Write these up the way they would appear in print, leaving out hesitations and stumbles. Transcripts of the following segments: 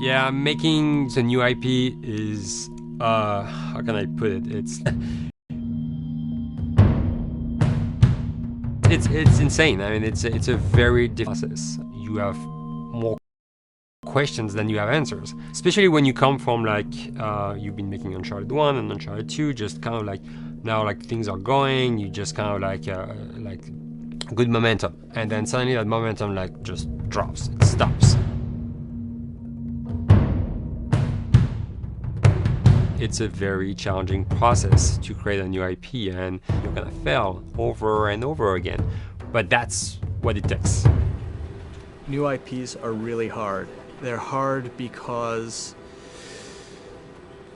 Yeah, making the new IP is, how can I put it? It's insane. I mean, it's a very difficult process. You have more questions than you have answers, especially when you come from like you've been making Uncharted 1 and Uncharted 2, just kind of like now like things are going, you just kind of like good momentum, and then suddenly that momentum like just drops, it stops. It's a very challenging process to create a new IP, and you're gonna fail over and over again, but that's what it takes. New IPs are really hard. They're hard because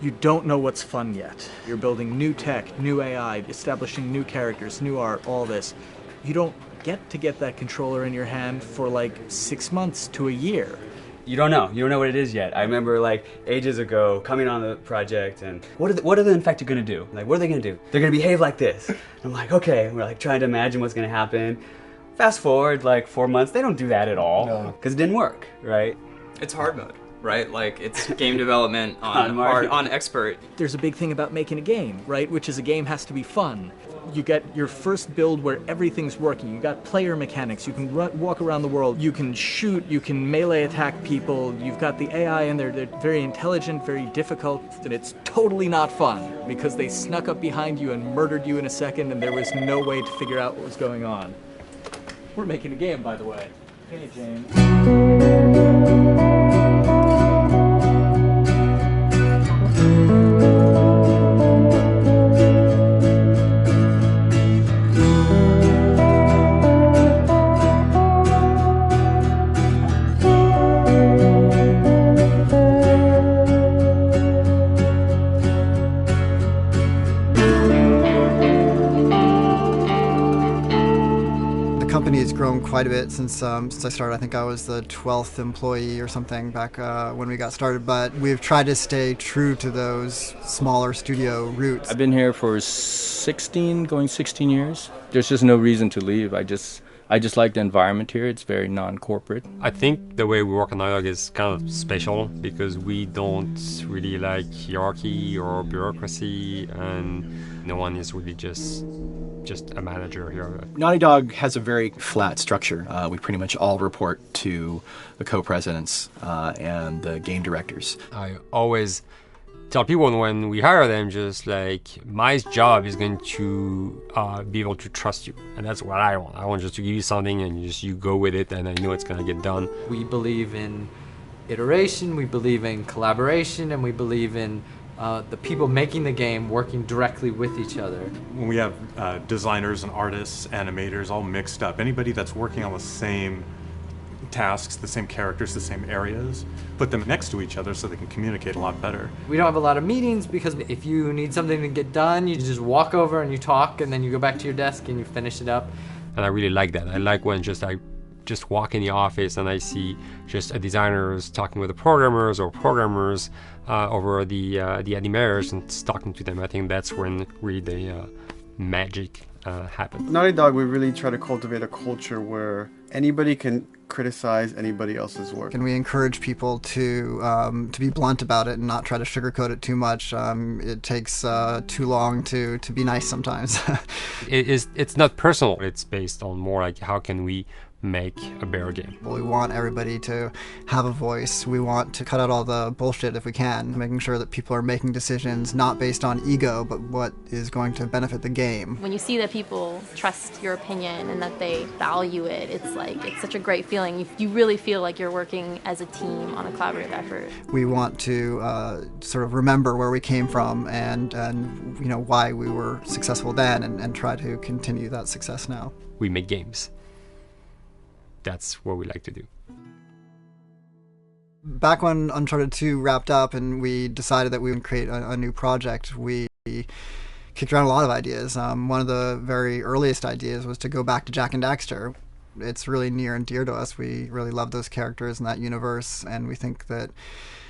you don't know what's fun yet. You're building new tech, new AI, establishing new characters, new art, all this. You don't get that controller in your hand for like 6 months to a year. You don't know what it is yet. I remember like ages ago coming on the project and what are the infected going to do? Like, what are they going to do? They're going to behave like this. And I'm like, okay, we're like trying to imagine what's going to happen. Fast forward like 4 months, they don't do that at all because it didn't work, right? It's hard mode, right? Like it's game development on expert. There's a big thing about making a game, right? Which is a game has to be fun. You get your first build where everything's working. You got player mechanics. You can walk around the world. You can shoot. You can melee attack people. You've got the AI in there. They're very intelligent, very difficult, and it's totally not fun because they snuck up behind you and murdered you in a second, and there was no way to figure out what was going on. We're making a game, by the way. Hey, James. The company has grown quite a bit since I started. I think I was the 12th employee or something back when we got started, but we've tried to stay true to those smaller studio roots. I've been here for 16 years. There's just no reason to leave. I just like the environment here. It's very non-corporate. I think the way we work on Naughty Dog is kind of special because we don't really like hierarchy or bureaucracy, and no one is really just a manager here. Naughty Dog has a very flat structure. We pretty much all report to the co-presidents and the game directors. I always tell people when we hire them, just like, my job is going to be able to trust you, and that's what I want. I want just to give you something and you go with it, and I know it's going to get done. We believe in iteration, we believe in collaboration, and we believe in the people making the game working directly with each other. When we have designers and artists, animators all mixed up, anybody that's working on the same tasks, the same characters, the same areas, put them next to each other so they can communicate a lot better. We don't have a lot of meetings because if you need something to get done, you just walk over and you talk, and then you go back to your desk and you finish it up. And I really like that. I like when I just walk in the office and I see just designers talking with the programmers or programmers over the animators and talking to them. I think that's when really the magic happens. Naughty Dog, we really try to cultivate a culture where anybody can criticize anybody else's work. And we encourage people to be blunt about it and not try to sugarcoat it too much. It takes too long to be nice sometimes. It's not personal. It's based on more like how can we make a better game. We want everybody to have a voice. We want to cut out all the bullshit if we can, making sure that people are making decisions not based on ego, but what is going to benefit the game. When you see that people trust your opinion and that they value it, it's such a great feeling. You really feel like you're working as a team on a collaborative effort. We want to sort of remember where we came from and you know why we were successful then, and try to continue that success now. We make games. That's what we like to do. Back when Uncharted 2 wrapped up and we decided that we would create a new project, we kicked around a lot of ideas. One of the very earliest ideas was to go back to Jak and Daxter. It's really near and dear to us. We really love those characters in that universe, and we think that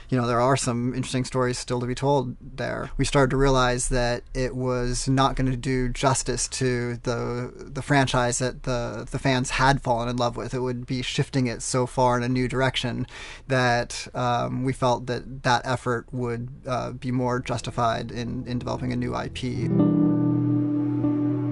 there are some interesting stories still to be told there. We started to realize that it was not going to do justice to the franchise that the fans had fallen in love with. It would be shifting it so far in a new direction that we felt that effort would be more justified in developing a new IP.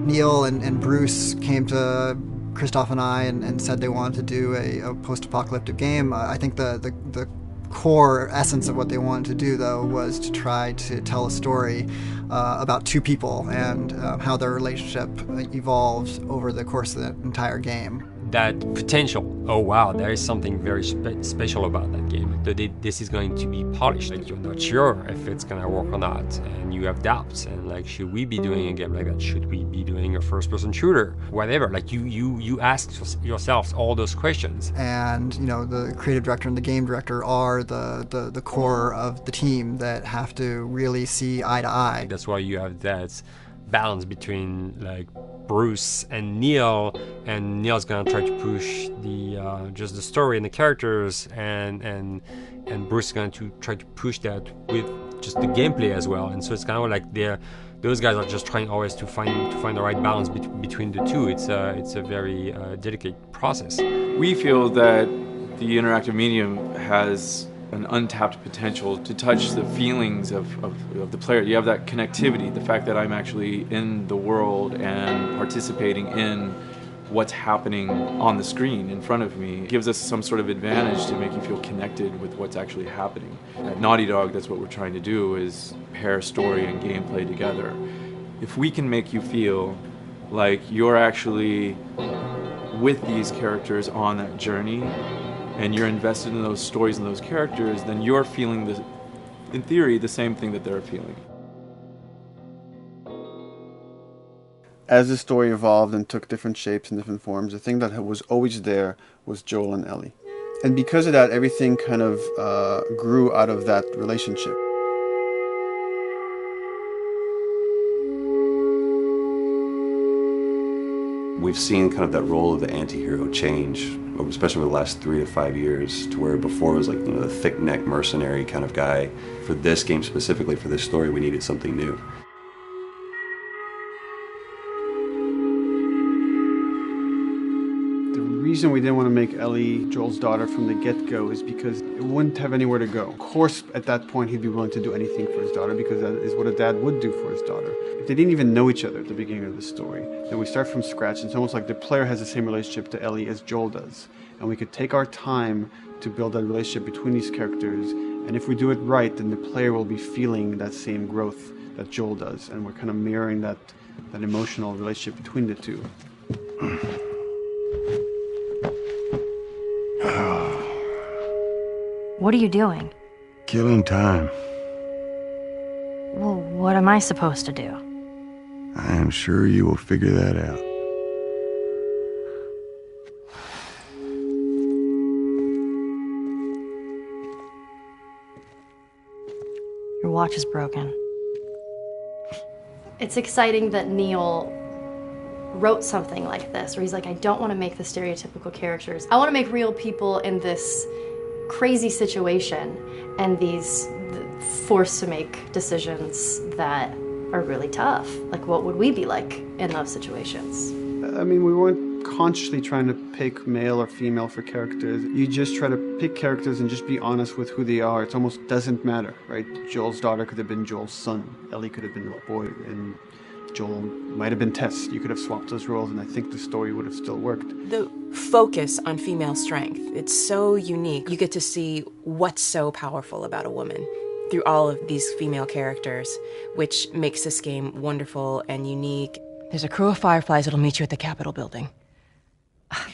Neil and Bruce came to Christoph and I and said they wanted to do a post-apocalyptic game. I think the core essence of what they wanted to do, though, was to try to tell a story about two people and how their relationship evolves over the course of the entire game. That potential, oh wow, there is something very special about that game. This is going to be polished. Like, you're not sure if it's gonna work or not, and you have doubts. And like, should we be doing a game like that? Should we be doing a first-person shooter? Whatever. Like, you ask yourselves all those questions. And the creative director and the game director are the core of the team that have to really see eye to eye. That's why you have that balance between like Bruce and Neil's gonna try to push the just the story and the characters, and Bruce is going to try to push that with just the gameplay as well. And so it's kind of like those guys are just trying always to find the right balance between the two. It's a very delicate process. We feel that the interactive medium has an untapped potential to touch the feelings of the player. You have that connectivity, the fact that I'm actually in the world and participating in what's happening on the screen in front of me. It gives us some sort of advantage to make you feel connected with what's actually happening. At Naughty Dog, that's what we're trying to do, is pair story and gameplay together. If we can make you feel like you're actually with these characters on that journey, and you're invested in those stories and those characters, then you're feeling, in theory, the same thing that they're feeling. As the story evolved and took different shapes and different forms, the thing that was always there was Joel and Ellie. And because of that, everything kind of grew out of that relationship. We've seen kind of that role of the anti-hero change, especially over the last 3 to 5 years, to where before it was like, the thick-neck mercenary kind of guy. For this game specifically, for this story, we needed something new. The reason we didn't want to make Ellie Joel's daughter from the get-go is because it wouldn't have anywhere to go. Of course, at that point, he'd be willing to do anything for his daughter, because that is what a dad would do for his daughter. If they didn't even know each other at the beginning of the story, then we start from scratch. It's almost like the player has the same relationship to Ellie as Joel does. And we could take our time to build that relationship between these characters. And if we do it right, then the player will be feeling that same growth that Joel does. And we're kind of mirroring that emotional relationship between the two. What are you doing? Killing time. Well, what am I supposed to do? I am sure you will figure that out. Your watch is broken. It's exciting that Neil wrote something like this, where he's like, I don't want to make the stereotypical characters. I want to make real people in this crazy situation and these forced to make decisions that are really tough. Like, what would we be like in those situations? I mean, we weren't consciously trying to pick male or female for characters. You just try to pick characters and just be honest with who they are. It almost doesn't matter, right? Joel's daughter could have been Joel's son. Ellie could have been a boy, and Joel might have been Tess. You could have swapped those roles, and I think the story would have still worked. The focus on female strength, it's so unique. You get to see what's so powerful about a woman through all of these female characters, which makes this game wonderful and unique. There's a crew of Fireflies that'll meet you at the Capitol building.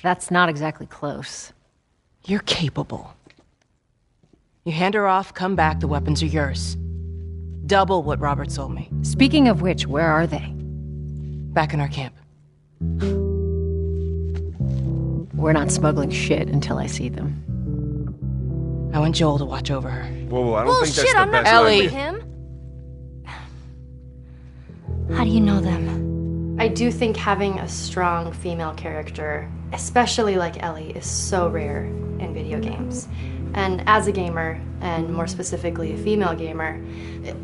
That's not exactly close. You're capable. You hand her off, come back, the weapons are yours. Double what Robert sold me. Speaking of which, where are they? Back in our camp. We're not smuggling shit until I see them. I want Joel to watch over her. Whoa, I don't think that's shit, the I'm not best Ellie. with him. How do you know them? I do think having a strong female character, especially like Ellie, is so rare in video games. And as a gamer, and more specifically a female gamer,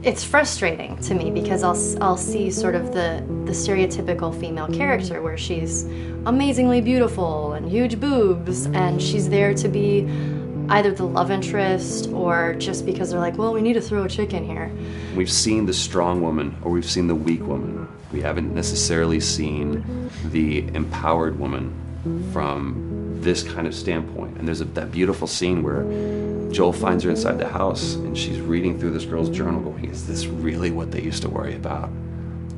it's frustrating to me because I'll see sort of the stereotypical female character where she's amazingly beautiful and huge boobs, and she's there to be either the love interest or just because they're like, well, we need to throw a chick in here. We've seen the strong woman or we've seen the weak woman. We haven't necessarily seen the empowered woman from this kind of standpoint. And there's that beautiful scene where Joel finds her inside the house and she's reading through this girl's journal going, is this really what they used to worry about?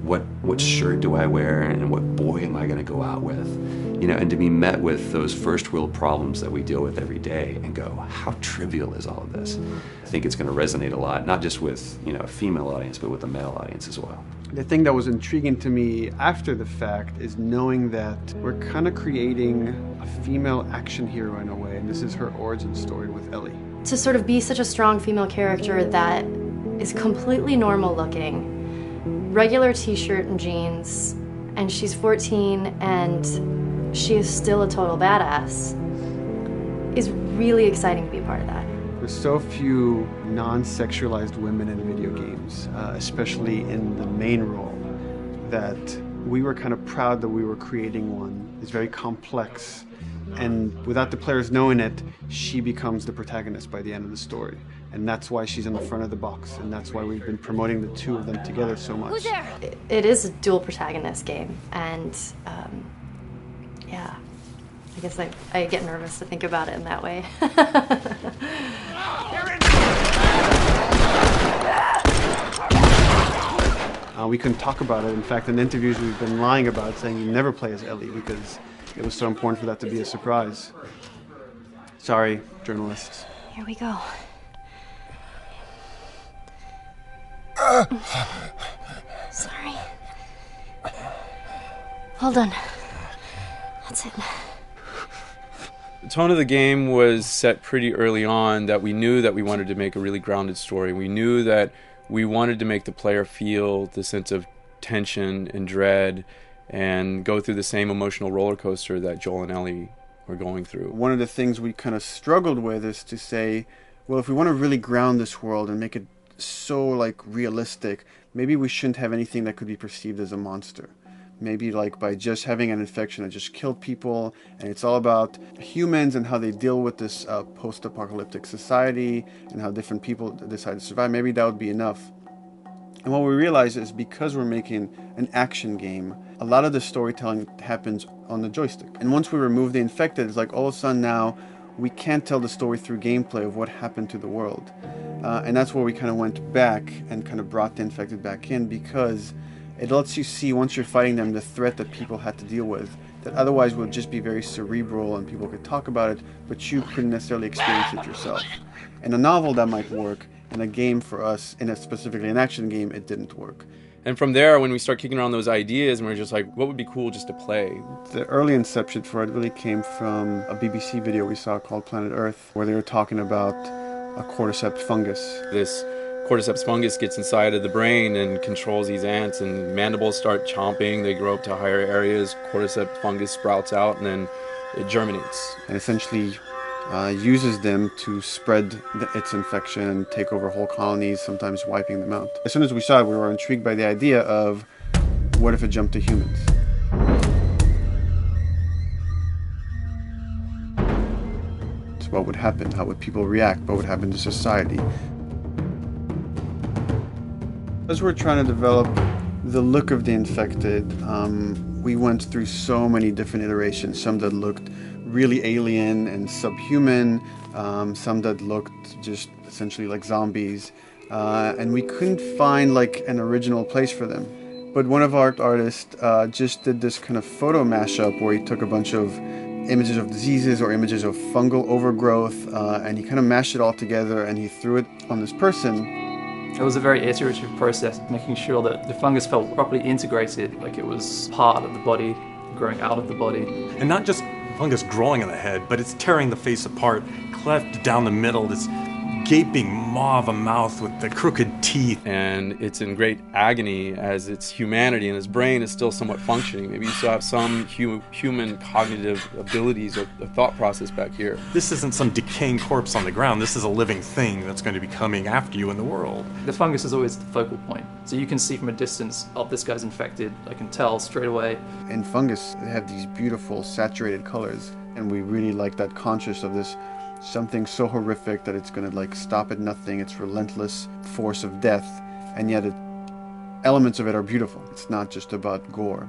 What shirt do I wear and what boy am I going to go out with? You know, and to be met with those first world problems that we deal with every day and go, how trivial is all of this? I think it's going to resonate a lot, not just with, you know, a female audience, but with a male audience as well. The thing that was intriguing to me after the fact is knowing that we're kind of creating a female action hero in a way, and this is her origin story with Ellie. To sort of be such a strong female character that is completely normal looking, regular t-shirt and jeans, and she's 14 and she is still a total badass, is really exciting to be a part of that. There's so few non-sexualized women in video games, especially in the main role, that we were kind of proud that we were creating one. It's very complex, and without the players knowing it, she becomes the protagonist by the end of the story. And that's why she's in the front of the box, and that's why we've been promoting the two of them together so much. Who's there? It is a dual protagonist game, and yeah, I guess I get nervous to think about it in that way. We couldn't talk about it. In fact, in interviews we've been lying about it, saying you never play as Ellie because it was so important for that to be a surprise. Sorry, journalists. Here we go. Sorry. Hold on. That's it. The tone of the game was set pretty early on that we knew that we wanted to make a really grounded story. We knew that we wanted to make the player feel the sense of tension and dread and go through the same emotional roller coaster that Joel and Ellie were going through. One of the things we kind of struggled with is to say, well, if we want to really ground this world and make it so like realistic, maybe we shouldn't have anything that could be perceived as a monster. Maybe like by just having an infection that just killed people, and it's all about humans and how they deal with this post-apocalyptic society and how different people decide to survive. Maybe that would be enough. And what we realize is because we're making an action game, a lot of the storytelling happens on the joystick. And once we remove the infected, it's like all of a sudden now we can't tell the story through gameplay of what happened to the world. And that's where we kind of went back and kind of brought the infected back in, because it lets you see, once you're fighting them, the threat that people had to deal with, that otherwise would just be very cerebral and people could talk about it, but you couldn't necessarily experience it yourself. In a novel, that might work. In a game for us, specifically an action game, it didn't work. And from there, when we start kicking around those ideas, and we're just like, what would be cool just to play? The early inception for it really came from a BBC video we saw called Planet Earth, where they were talking about a cordyceps fungus. This cordyceps fungus gets inside of the brain and controls these ants, and mandibles start chomping, they grow up to higher areas, cordyceps fungus sprouts out, and then it germinates. And essentially uses them to spread its infection and take over whole colonies, sometimes wiping them out. As soon as we saw it, we were intrigued by the idea of, what if it jumped to humans? So what would happen? How would people react? What would happen to society? As we're trying to develop the look of the infected, we went through so many different iterations, some that looked really alien and subhuman, some that looked just essentially like zombies, and we couldn't find like an original place for them. But one of our artists just did this kind of photo mashup where he took a bunch of images of diseases or images of fungal overgrowth, and he kind of mashed it all together and he threw it on this person. It was a very iterative process, making sure that the fungus felt properly integrated, like it was part of the body, growing out of the body. And not just fungus growing on the head, but it's tearing the face apart, cleft down the middle, this gaping maw of a mouth with the crooked teeth. And it's in great agony as its humanity and its brain is still somewhat functioning. Maybe you still have some human cognitive abilities or thought process back here. This isn't some decaying corpse on the ground. This is a living thing that's going to be coming after you in the world. The fungus is always the focal point. So you can see from a distance, oh, this guy's infected. I can tell straight away. In fungus, they have these beautiful saturated colors, and we really like that conscious of this something so horrific that it's going to like stop at nothing. It's relentless force of death, and yet elements of it are beautiful. It's not just about gore.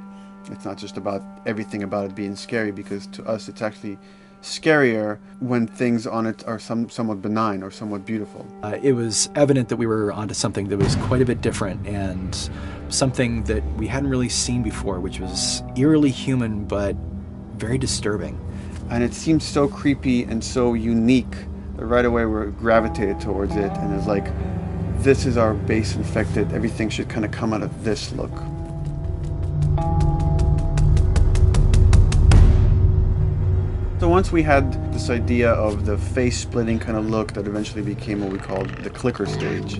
It's not just about everything about it being scary, because to us it's actually scarier when things on it are somewhat benign or somewhat beautiful. It was evident that we were onto something that was quite a bit different and something that we hadn't really seen before, which was eerily human but very disturbing. And it seemed so creepy and so unique that right away we gravitated towards it, and it's like, this is our base infected. Everything should kind of come out of this look. So once we had this idea of the face-splitting kind of look that eventually became what we called the clicker stage.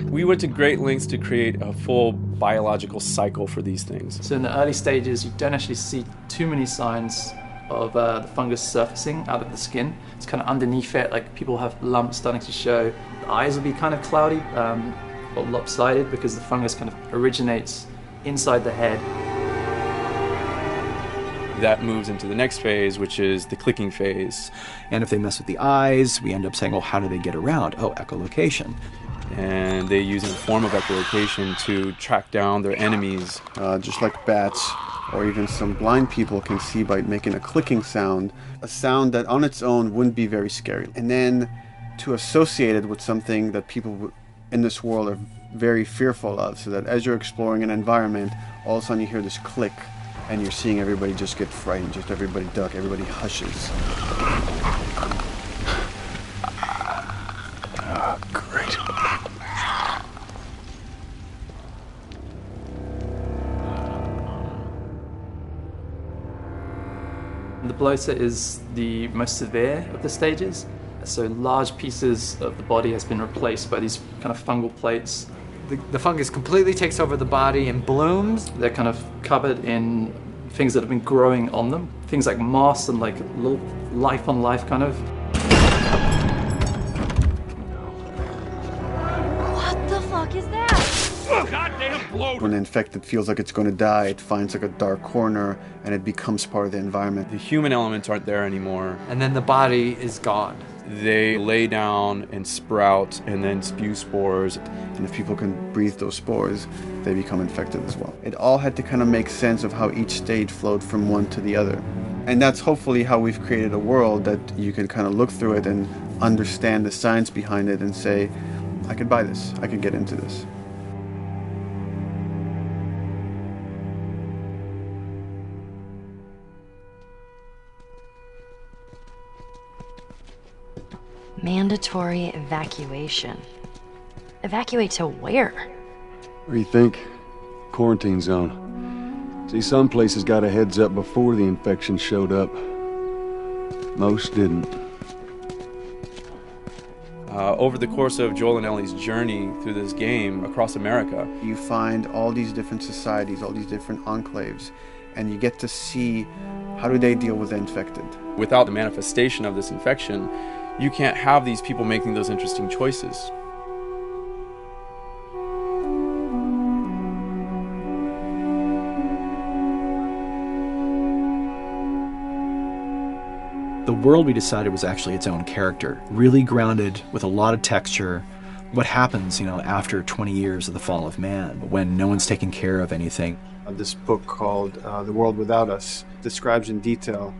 We went to great lengths to create a full biological cycle for these things. So in the early stages, you don't actually see too many signs of the fungus surfacing out of the skin. It's kind of underneath it, like people have lumps starting to show. The eyes will be kind of cloudy or lopsided because the fungus kind of originates inside the head. That moves into the next phase, which is the clicking phase. And if they mess with the eyes, we end up saying, well, how do they get around? Oh, echolocation. And they use a form of echolocation to track down their enemies. Just like bats, or even some blind people can see by making a clicking sound, a sound that on its own wouldn't be very scary. And then to associate it with something that people in this world are very fearful of, so that as you're exploring an environment, all of a sudden you hear this click, and you're seeing everybody just get frightened, just everybody duck, everybody hushes. Great. The bloater is the most severe of the stages. So large pieces of the body has been replaced by these kind of fungal plates. The fungus completely takes over the body and blooms. They're kind of covered in things that have been growing on them. Things like moss and like little life on life kind of. What the fuck is that? Goddamn bloater! When the infected feels like it's going to die, it finds like a dark corner and it becomes part of the environment. The human elements aren't there anymore. And then the body is gone. They lay down and sprout and then spew spores. And if people can breathe those spores, they become infected as well. It all had to kind of make sense of how each stage flowed from one to the other. And that's hopefully how we've created a world that you can kind of look through it and understand the science behind it and say, I could buy this, I could get into this. Mandatory evacuation. Evacuate to where? What do you think? Quarantine zone. See, some places got a heads up before the infection showed up. Most didn't. Over the course of Joel and Ellie's journey through this game across America, you find all these different societies, all these different enclaves, and you get to see how do they deal with the infected. Without the manifestation of this infection, you can't have these people making those interesting choices. The world we decided was actually its own character, really grounded with a lot of texture. What happens, after 20 years of the fall of man, when no one's taking care of anything? This book called The World Without Us describes in detail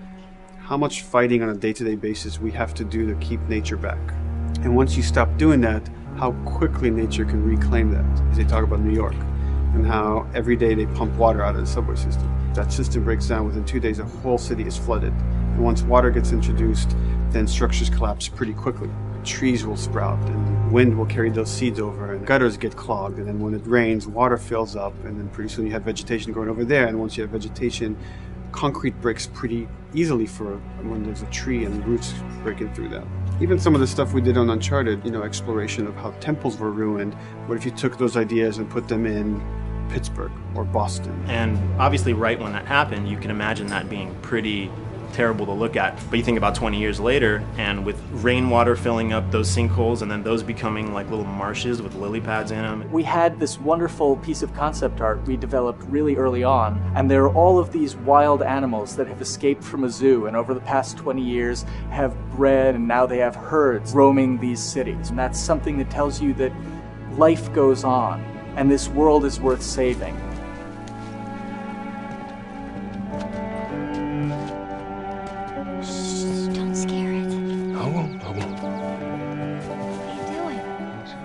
how much fighting on a day-to-day basis we have to do to keep nature back. And once you stop doing that, how quickly nature can reclaim that. As they talk about New York, and how every day they pump water out of the subway system. That system breaks down. Within 2 days, the whole city is flooded. And once water gets introduced, then structures collapse pretty quickly. Trees will sprout, and wind will carry those seeds over, and gutters get clogged. And then when it rains, water fills up, and then pretty soon you have vegetation growing over there. And once you have vegetation, concrete breaks pretty easily for when there's a tree and roots breaking through that. Even some of the stuff we did on Uncharted, exploration of how temples were ruined. What if you took those ideas and put them in Pittsburgh or Boston? And obviously right when that happened, you can imagine that being pretty terrible to look at. But you think about 20 years later, and with rainwater filling up those sinkholes and then those becoming like little marshes with lily pads in them. We had this wonderful piece of concept art we developed really early on, and there are all of these wild animals that have escaped from a zoo and over the past 20 years have bred, and now they have herds roaming these cities. And that's something that tells you that life goes on and this world is worth saving.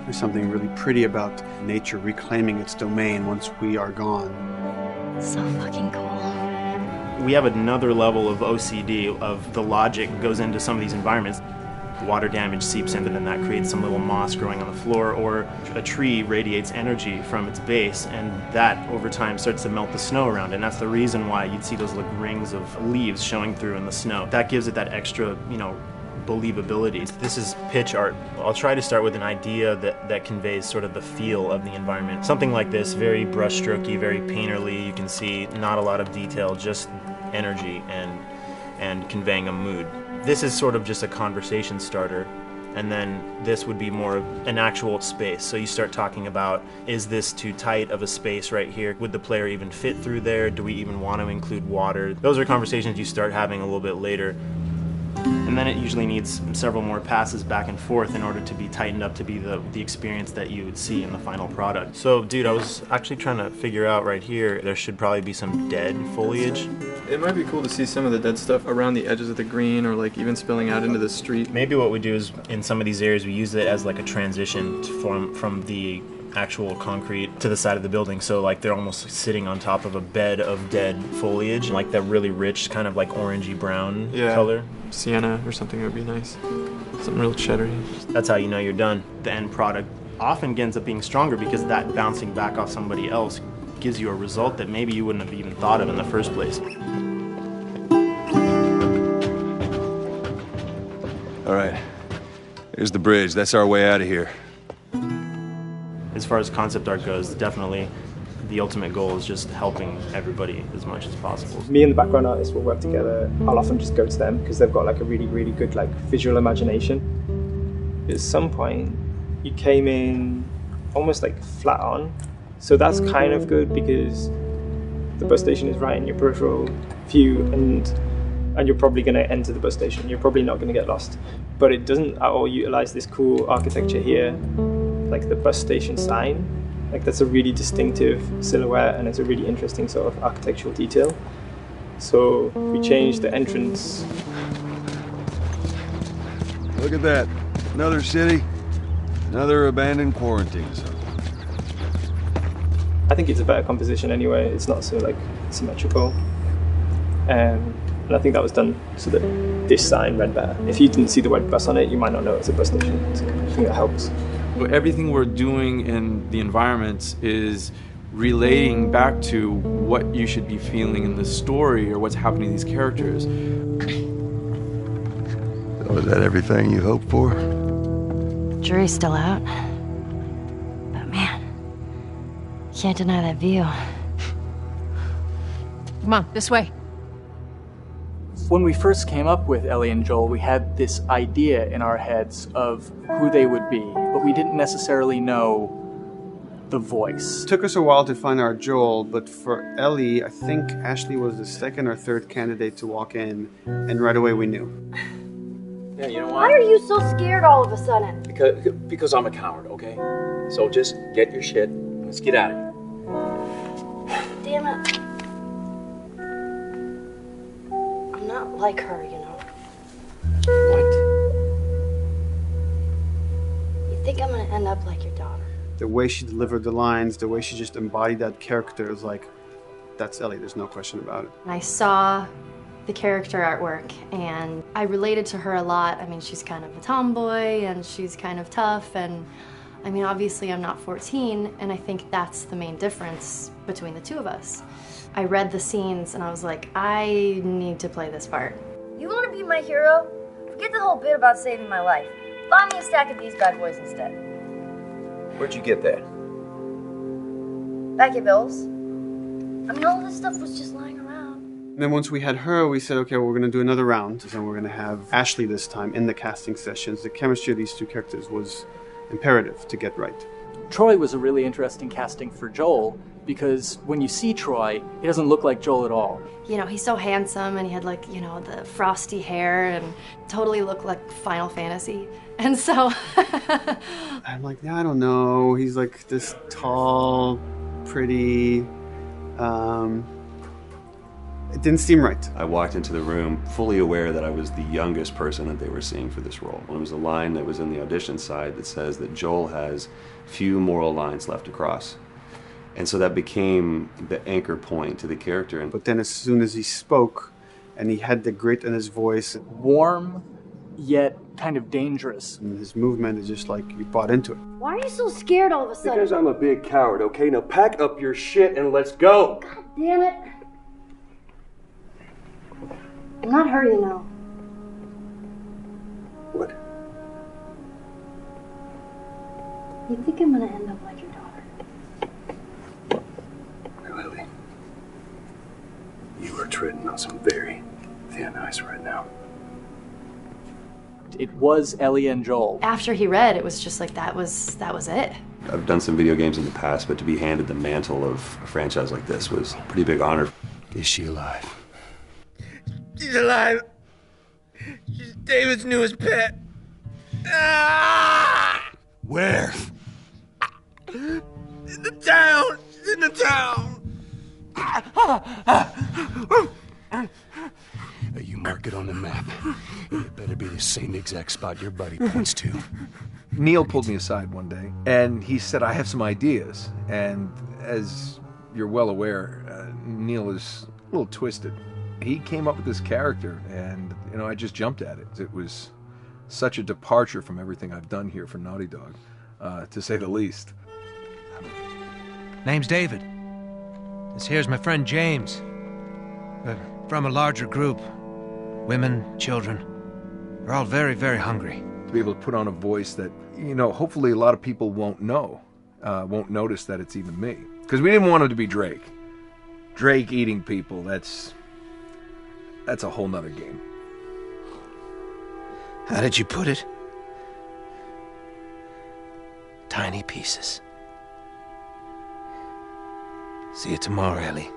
There's something really pretty about nature reclaiming its domain once we are gone. So fucking cool. We have another level of OCD, of the logic goes into some of these environments. Water damage seeps into them, that creates some little moss growing on the floor, or a tree radiates energy from its base, and that over time starts to melt the snow around it. And that's the reason why you'd see those like rings of leaves showing through in the snow. That gives it that extra, believability. This is pitch art. I'll try to start with an idea that conveys sort of the feel of the environment. Something like this, very brushstrokey, very painterly. You can see not a lot of detail, just energy and conveying a mood. This is sort of just a conversation starter, and then this would be more of an actual space. So you start talking about, is this too tight of a space right here? Would the player even fit through there? Do we even want to include water? Those are conversations you start having a little bit later. And then it usually needs several more passes back and forth in order to be tightened up to be the experience that you would see in the final product. So, dude, I was actually trying to figure out right here, there should probably be some dead foliage. It might be cool to see some of the dead stuff around the edges of the green, or like even spilling out into the street. Maybe what we do is, in some of these areas, we use it as like a transition from the actual concrete to the side of the building, so like they're almost sitting on top of a bed of dead foliage, like that really rich kind of like orangey brown color. Sienna or something would be nice. Something real cheddary. That's how you know you're done. The end product often ends up being stronger because that bouncing back off somebody else gives you a result that maybe you wouldn't have even thought of in the first place. All right, here's the bridge. That's our way out of here. As far as concept art goes, definitely the ultimate goal is just helping everybody as much as possible. Me and the background artist will work together. I'll often just go to them because they've got like a really, really good like visual imagination. At some point, you came in almost like flat on. So that's kind of good because the bus station is right in your peripheral view, and you're probably going to enter the bus station. You're probably not going to get lost. But it doesn't at all utilize this cool architecture here, like the bus station sign. Like that's a really distinctive silhouette, and it's a really interesting sort of architectural detail. So we changed the entrance. Look at that. Another city, another abandoned quarantine zone. I think it's a better composition anyway. It's not so like symmetrical. And I think that was done so that this sign read better. If you didn't see the word bus on it, you might not know it's a bus station. So I think that helps. Everything we're doing in the environments is relating back to what you should be feeling in the story or what's happening to these characters. Was that everything you hoped for? Jury's still out. But man, can't deny that view. Come on, this way. When we first came up with Ellie and Joel, we had this idea in our heads of who they would be, but we didn't necessarily know the voice. It took us a while to find our Joel, but for Ellie, I think Ashley was the second or third candidate to walk in, and right away we knew. Yeah, you know Why what? are you so scared all of a sudden? Because I'm a coward, okay? So just get your shit and let's get out of here. Damn it. I'm not like her, you know. What? You think I'm gonna end up like your daughter? The way she delivered the lines, the way she just embodied that character is like, that's Ellie, there's no question about it. I saw the character artwork and I related to her a lot. I mean, she's kind of a tomboy and she's kind of tough, and I mean, obviously I'm not 14, and I think that's the main difference between the two of us. I read the scenes and I was like, I need to play this part. You want to be my hero? Forget the whole bit about saving my life. Buy me a stack of these bad boys instead. Where'd you get that? Back at Bill's. I mean, all this stuff was just lying around. And then once we had her, we said, okay, well, we're going to do another round. And we're going to have Ashley this time in the casting sessions. The chemistry of these two characters was imperative to get right. Troy was a really interesting casting for Joel because when you see Troy, he doesn't look like Joel at all. You know, he's so handsome and he had like, you know, the frosty hair and totally looked like Final Fantasy. And so I'm like, yeah, I don't know. He's like this tall, pretty. It didn't seem right. I walked into the room fully aware that I was the youngest person that they were seeing for this role. It was a line that was in the audition side that says that Joel has few moral lines left to cross. And so that became the anchor point to the character. But then as soon as he spoke, and he had the grit in his voice, warm, yet kind of dangerous. And his movement is just like you bought into it. Why are you so scared all of a sudden? Because I'm a big coward, okay? Now pack up your shit and let's go. God damn it. I'm not her, you know. What? You think I'm gonna end up like your daughter? Lily, you are treading on some very thin ice right now. It was Ellie and Joel. after he read, it was just like that was it. I've done some video games in the past, but to be handed the mantle of a franchise like this was a pretty big honor. Is she alive? She's alive. She's David's newest pet. Ah! Where? In the town. She's in the town. You mark it on the map. It better be the same exact spot your buddy points to. Neil pulled me aside one day, and he said, I have some ideas. And as you're well aware, Neil is a little twisted. He came up with this character, and, I just jumped at it. It was such a departure from everything I've done here for Naughty Dog, to say the least. Name's David. This here's my friend James. We're from a larger group. Women, children. They're all very, very hungry. To be able to put on a voice that, hopefully a lot of people won't know, won't notice that it's even me. Because we didn't want it to be Drake. Drake eating people, that's a whole nother game. How did you put it? Tiny pieces. See you tomorrow, Ellie.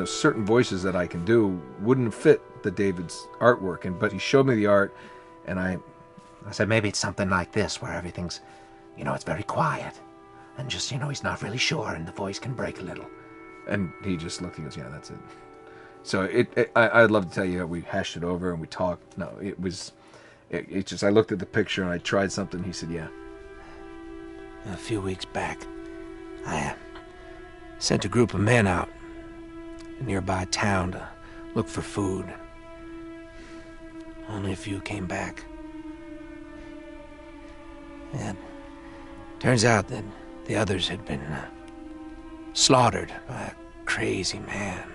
Certain voices that I can do wouldn't fit the David's artwork, but he showed me the art, and I said maybe it's something like this, where everything's, it's very quiet, and just, he's not really sure, and the voice can break a little. And he just looked and goes, yeah, that's it. So I'd love to tell you we hashed it over and we talked. No, it just, I looked at the picture and I tried something. He said, yeah. A few weeks back, I sent a group of men out a nearby town to look for food. Only a few came back. And turns out that the others had been slaughtered by a crazy man.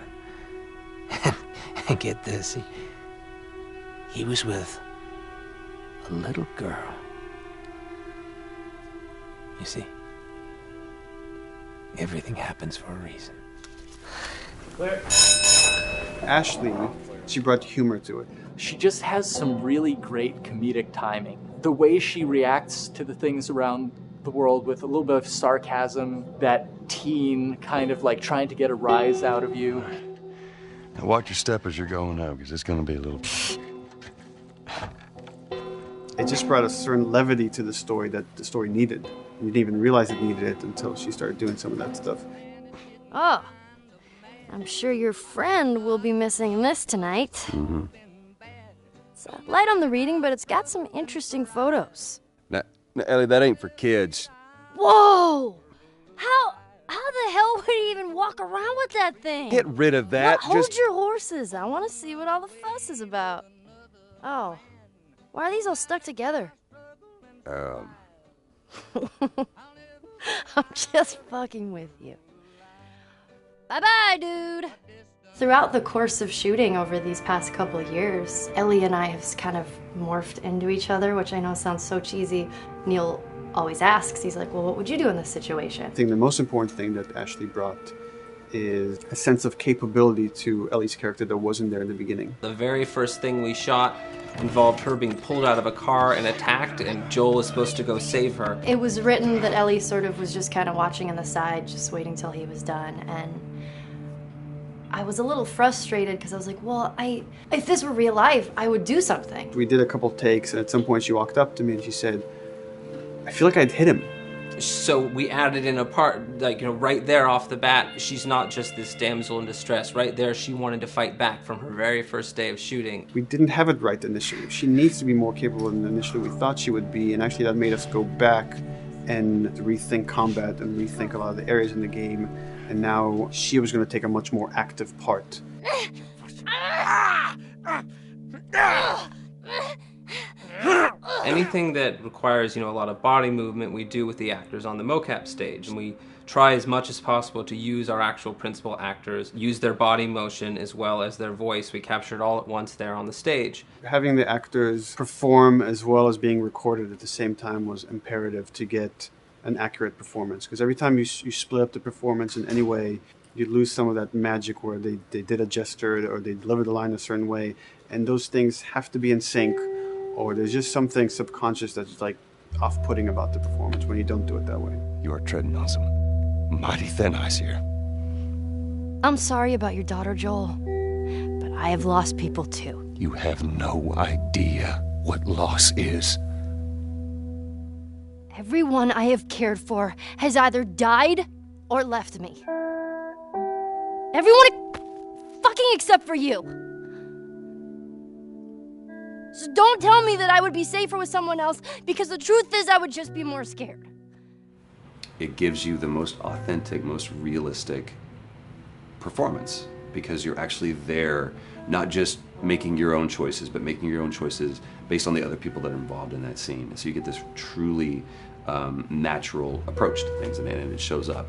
And get this, he was with a little girl. You see, everything happens for a reason. Claire. Ashley, she brought humor to it. She just has some really great comedic timing. The way she reacts to the things around the world with a little bit of sarcasm, that teen kind of like trying to get a rise out of you. Now watch your step as you're going out, because it's going to be a little... It just brought a certain levity to the story that the story needed. You didn't even realize it needed it until she started doing some of that stuff. Oh, I'm sure your friend will be missing this tonight. Mm-hmm. It's light on the reading, but it's got some interesting photos. Now, Ellie, that ain't for kids. Whoa! How the hell would he even walk around with that thing? Get rid of that. Well, hold your horses. I want to see what all the fuss is about. Oh, why are these all stuck together? I'm just fucking with you. Bye-bye, dude. Throughout the course of shooting over these past couple of years, Ellie and I have kind of morphed into each other, which I know sounds so cheesy. Neil always asks, he's like, well, what would you do in this situation? I think the most important thing that Ashley brought is a sense of capability to Ellie's character that wasn't there in the beginning. The very first thing we shot involved her being pulled out of a car and attacked, and Joel was supposed to go save her. It was written that Ellie sort of was just kind of watching on the side, just waiting till he was done, and I was a little frustrated because I was like, well, if this were real life, I would do something. We did a couple takes, and at some point she walked up to me and she said, I feel like I'd hit him. So we added in a part, like, right there off the bat, she's not just this damsel in distress. Right there, she wanted to fight back from her very first day of shooting. We didn't have it right initially. She needs to be more capable than initially we thought she would be, and actually that made us go back and rethink combat and rethink a lot of the areas in the game, and now she was going to take a much more active part. Anything that requires, a lot of body movement, we do with the actors on the mocap stage. And we try as much as possible to use our actual principal actors, use their body motion as well as their voice. We capture it all at once there on the stage. Having the actors perform as well as being recorded at the same time was imperative to get an accurate performance. Because every time you split up the performance in any way, you lose some of that magic where they did a gesture or they delivered the line a certain way. And those things have to be in sync, or there's just something subconscious that's like off-putting about the performance when you don't do it that way. You are treading on some mighty thin ice here. I'm sorry about your daughter, Joel, but I have lost people too. You have no idea what loss is. Everyone I have cared for has either died or left me. Everyone fucking except for you. So don't tell me that I would be safer with someone else, because the truth is I would just be more scared. It gives you the most authentic, most realistic performance, because you're actually there, not just making your own choices, but making your own choices based on the other people that are involved in that scene. So you get this truly natural approach to things, and it shows up.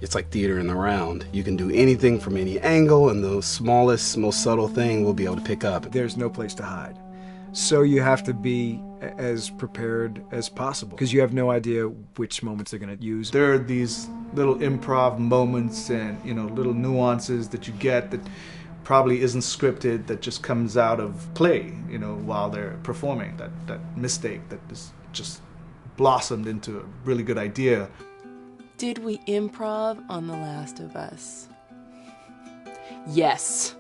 It's like theater in the round. You can do anything from any angle, and the smallest, most subtle thing we'll be able to pick up. There's no place to hide. So you have to be as prepared as possible, because you have no idea which moments they're going to use. There are these little improv moments and, little nuances that you get that probably isn't scripted, that just comes out of play, while they're performing. That mistake that is just blossomed into a really good idea. Did we improv on The Last of Us? Yes.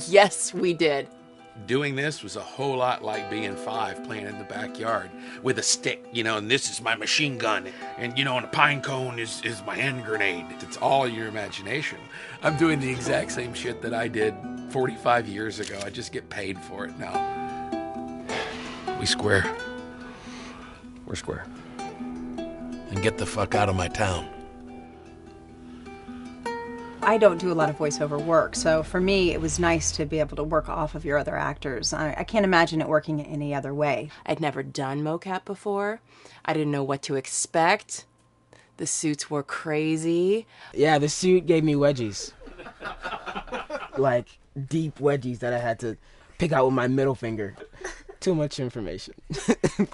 Yes, we did. Doing this was a whole lot like being 5 playing in the backyard with a stick, and this is my machine gun, and and a pine cone is my hand grenade. It's all your imagination. I'm doing the exact same shit that I did 45 years ago. I just get paid for it now. We square. We're square. And get the fuck out of my town. I don't do a lot of voiceover work, so for me it was nice to be able to work off of your other actors. I can't imagine it working any other way. I'd never done mocap before. I didn't know what to expect. The suits were crazy. Yeah, the suit gave me wedgies. Like, deep wedgies that I had to pick out with my middle finger. Too much information.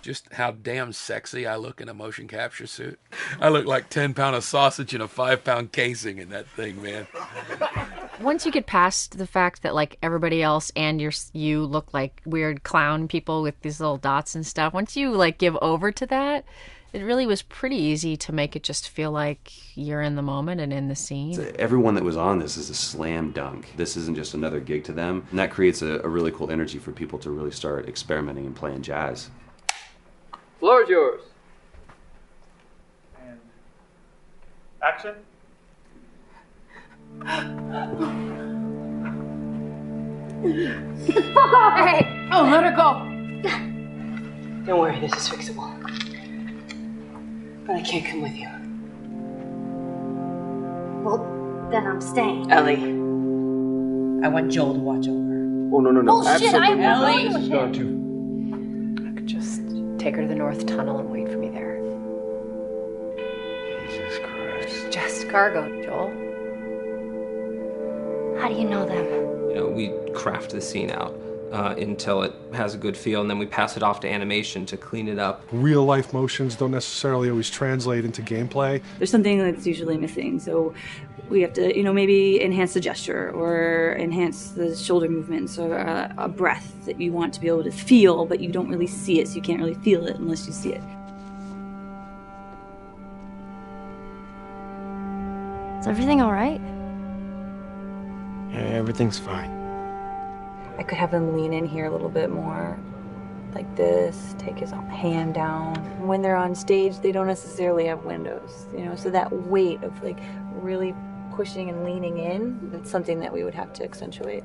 Just how damn sexy I look in a motion capture suit. I look like 10-pound of sausage in a 5-pound casing in that thing, man. Once you get past the fact that like everybody else and you look like weird clown people with these little dots and stuff, once you like give over to that, it really was pretty easy to make it just feel like you're in the moment and in the scene. Everyone that was on this is a slam dunk. This isn't just another gig to them. And that creates a really cool energy for people to really start experimenting and playing jazz. Floor is yours. And action. Fuck off! Hey! Oh, let her go! Don't worry, this is fixable. But I can't come with you. Well, then I'm staying. Ellie, I want Joel to watch over her. Oh, no. Bullshit, I'm Ellie! going with Start him. to. I could just take her to the North Tunnel and wait for me there. Jesus Christ. Just cargo, Joel. How do you know them? We craft the scene out until it has a good feel, and then we pass it off to animation to clean it up. Real life motions don't necessarily always translate into gameplay. There's something that's usually missing, so we have to, maybe enhance the gesture or enhance the shoulder movements or a breath that you want to be able to feel, but you don't really see it, so you can't really feel it unless you see it. Is everything all right? Yeah, everything's fine. I could have him lean in here a little bit more, like this, take his hand down. When they're on stage, they don't necessarily have windows, so that weight of like really pushing and leaning in, it's something that we would have to accentuate.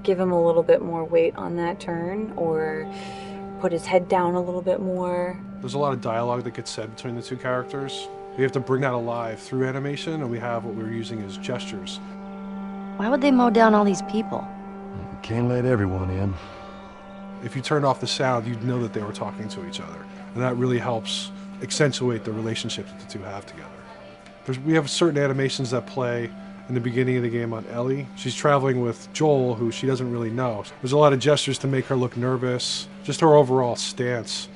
Give him a little bit more weight on that turn, or put his head down a little bit more. There's a lot of dialogue that gets said between the two characters. We have to bring that alive through animation, and we have what we're using as gestures. Why would they mow down all these people? Can't let everyone in. If you turned off the sound, you'd know that they were talking to each other. And that really helps accentuate the relationship that the two have together. We have certain animations that play in the beginning of the game on Ellie. She's traveling with Joel, who she doesn't really know. There's a lot of gestures to make her look nervous, just her overall stance.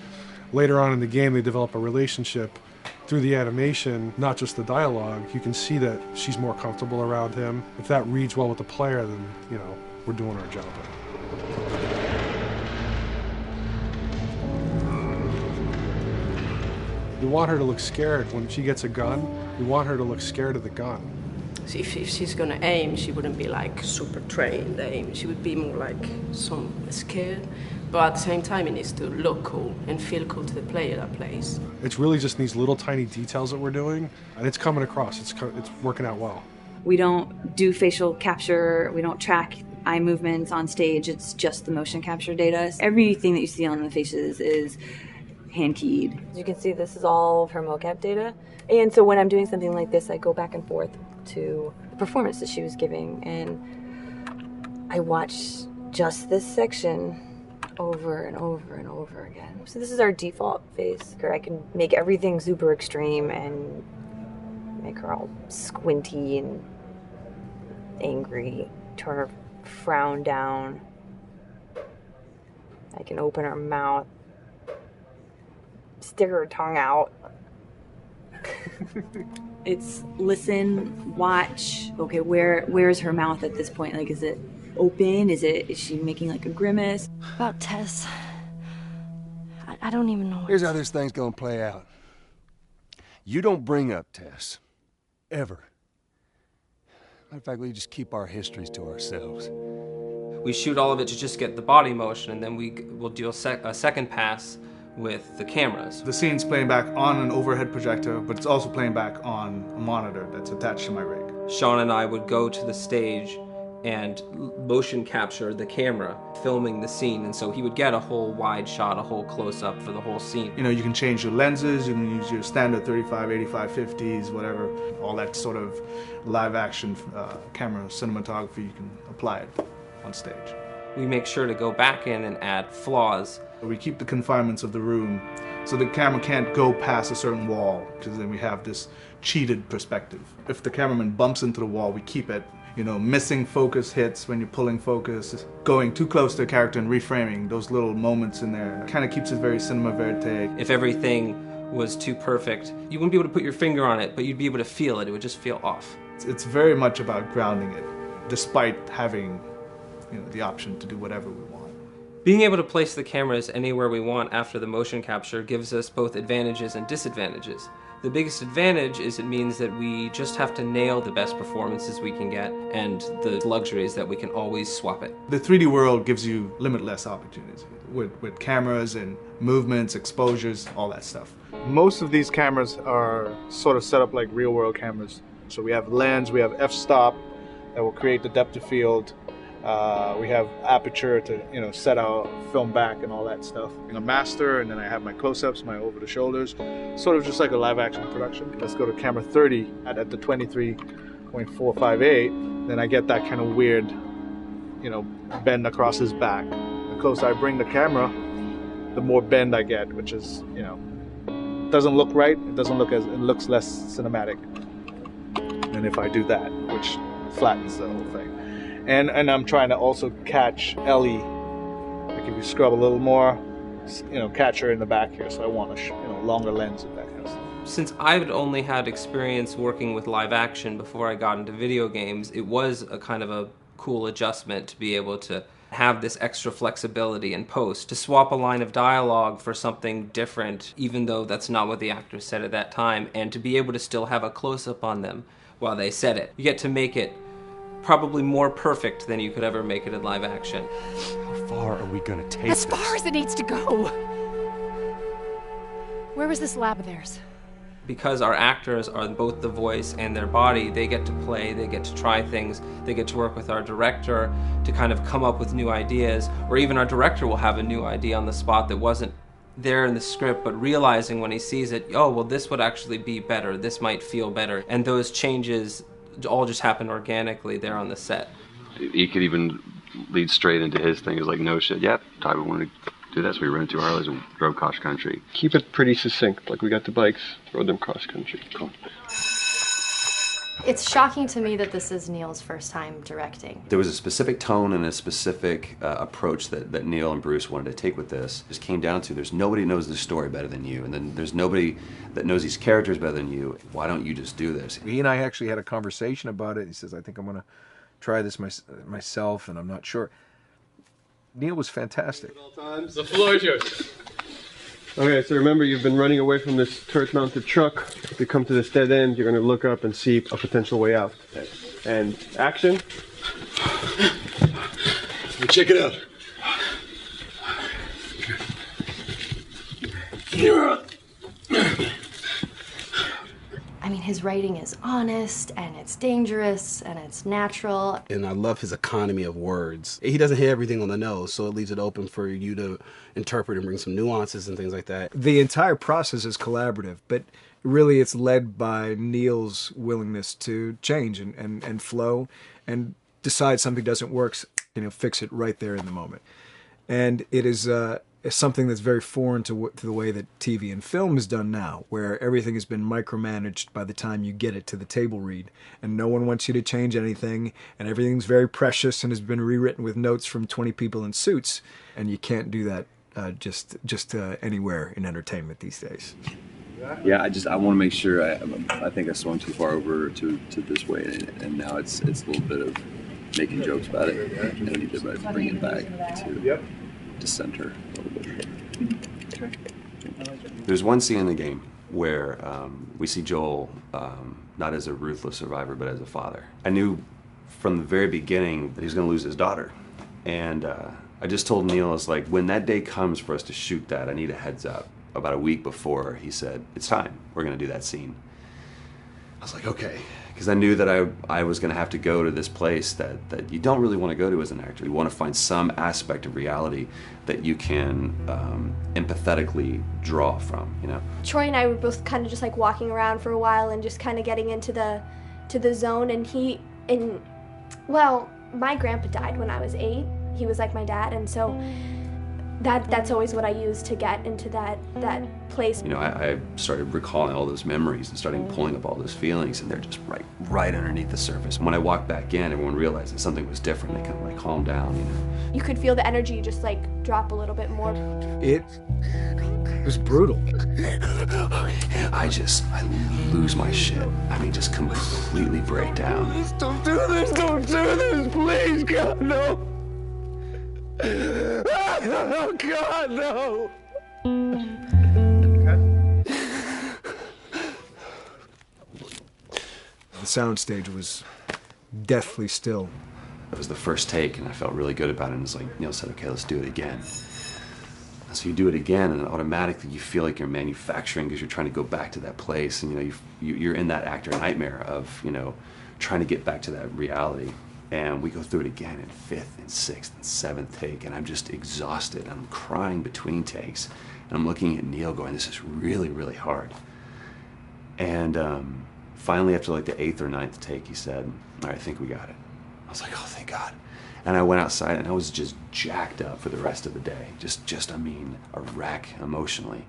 Later on in the game, they develop a relationship through the animation, not just the dialogue. You can see that she's more comfortable around him. If that reads well with the player, then, we're doing our job. We want her to look scared. When she gets a gun, we want her to look scared of the gun. So if she's gonna aim, she wouldn't be like super trained aim. She would be more like some scared. But at the same time, it needs to look cool and feel cool to the player that plays. It's really just these little tiny details that we're doing, and it's coming across. It's working out well. We don't do facial capture. We don't track eye movements on stage. It's just the motion capture data. Everything that you see on the faces is hand keyed. As you can see, this is all of her mocap data. And so when I'm doing something like this, I go back and forth to the performance that she was giving, and I watch just this section over and over and over again. So this is our default face, where I can make everything super extreme and make her all squinty and angry, turn her frown down. I can open her mouth, stick her tongue out. It's listen, watch. Okay, where's her mouth at this point? Like, is it open? Is she making like a grimace? About Tess, I don't even know. Here's how this thing's gonna play out. You don't bring up Tess. Ever. Matter of fact, we just keep our histories to ourselves. We shoot all of it to just get the body motion, and then we'll do a second pass with the cameras. The scene's playing back on an overhead projector, but it's also playing back on a monitor that's attached to my rig. Sean and I would go to the stage and motion capture the camera, filming the scene, and so he would get a whole wide shot, a whole close-up for the whole scene. You can change your lenses, you can use your standard 35, 85, 50s, whatever. All that sort of live-action camera cinematography, you can apply it on stage. We make sure to go back in and add flaws. We keep the confinements of the room, so the camera can't go past a certain wall, because then we have this cheated perspective. If the cameraman bumps into the wall, we keep it. Missing focus hits when you're pulling focus, going too close to a character and reframing, those little moments in there kind of keeps it very cinema verite. If everything was too perfect, you wouldn't be able to put your finger on it, but you'd be able to feel it. It would just feel off. It's very much about grounding it, despite having the option to do whatever we want. Being able to place the cameras anywhere we want after the motion capture gives us both advantages and disadvantages. The biggest advantage is it means that we just have to nail the best performances we can get, and the luxury is that we can always swap it. The 3D world gives you limitless opportunities with cameras and movements, exposures, all that stuff. Most of these cameras are sort of set up like real world cameras. So we have lens, we have f-stop that will create the depth of field. We have aperture to set our film back and all that stuff. A master, and then I have my close-ups, my over-the-shoulders, sort of just like a live-action production. Let's go to camera 30 at the 23.458. Then I get that kind of weird, bend across his back. The closer I bring the camera, the more bend I get, which is, doesn't look right. It looks less cinematic than if I do that, which flattens the whole thing. And I'm trying to also catch Ellie. Like if you scrub a little more, catch her in the back here. So I want a longer lens of that kind of stuff. Since I've only had experience working with live action before I got into video games, it was a kind of a cool adjustment to be able to have this extra flexibility in post, to swap a line of dialogue for something different, even though that's not what the actors said at that time, and to be able to still have a close-up on them while they said it. You get to make it probably more perfect than you could ever make it in live action. How far are we gonna take As far as it needs to go. Where was this lab of theirs? Because our actors are both the voice and their body, they get to play, they get to try things, they get to work with our director to kind of come up with new ideas, or even our director will have a new idea on the spot that wasn't there in the script, but realizing when he sees it, oh, well, this would actually be better, this might feel better. And those changes all just happen organically there on the set. He could even lead straight into his thing. It's like, no shit, yep, Ty, we wanted to do that, so we rented 2 Harleys and drove cross country. Keep it pretty succinct, like we got the bikes, rode them cross country. Cool. It's shocking to me that this is Neil's first time directing. There was a specific tone and a specific approach that Neil and Bruce wanted to take with this. It just came down to there's nobody who knows the story better than you, and then there's nobody that knows these characters better than you. Why don't you just do this? He and I actually had a conversation about it. He says, I think I'm going to try this myself, and I'm not sure. Neil was fantastic. The floor is yours. Okay, so remember, you've been running away from this turret-mounted truck. If you come to this dead end, you're going to look up and see a potential way out. And action. Check it out. I mean, his writing is honest, and it's dangerous, and it's natural. And I love his economy of words. He doesn't hit everything on the nose, so it leaves it open for you to interpret and bring some nuances and things like that. The entire process is collaborative, but really it's led by Neil's willingness to change and flow and decide something doesn't work, fix it right there in the moment. And it is something that's very foreign to the way that TV and film is done now, where everything has been micromanaged by the time you get it to the table read, and no one wants you to change anything, and everything's very precious and has been rewritten with notes from 20 people in suits, and you can't do that just anywhere in entertainment these days. Yeah, I want to make sure. I think I swung too far over to this way, and now it's a little bit of making jokes about it, and I need to bring it back to center a little bit. There's one scene in the game where we see Joel not as a ruthless survivor, but as a father. I knew from the very beginning that he was going to lose his daughter, and I just told Neil, I was like, when that day comes for us to shoot that, I need a heads up. About a week before, he said, it's time, we're going to do that scene. I was like, okay, because I knew that I was going to have to go to this place that you don't really want to go to as an actor. You want to find some aspect of reality that you can empathetically draw from, Troy and I were both kind of just like walking around for a while and just kind of getting into the zone, and well, my grandpa died when I was 8. He was like my dad, and so that's always what I use to get into that place. I started recalling all those memories and starting pulling up all those feelings, and they're just right underneath the surface. When I walked back in, everyone realized that something was different. They kind of like calmed down, You could feel the energy just like drop a little bit more. It was brutal. I lose my shit. I mean, just completely break down. Don't do this, please, God, no. Oh, God, no! The soundstage was deathly still. It was the first take, and I felt really good about it. And it's like Neil said, okay, let's do it again. So you do it again, and automatically you feel like you're manufacturing because you're trying to go back to that place, and you're in that actor nightmare of trying to get back to that reality. And we go through it again in 5th and 6th and 7th take, and I'm just exhausted. I'm crying between takes, and I'm looking at Neil going, this is really, really hard. And finally, after like the 8th or 9th take, he said, all right, I think we got it. I was like, oh, thank God. And I went outside, and I was just jacked up for the rest of the day. I mean, a wreck emotionally.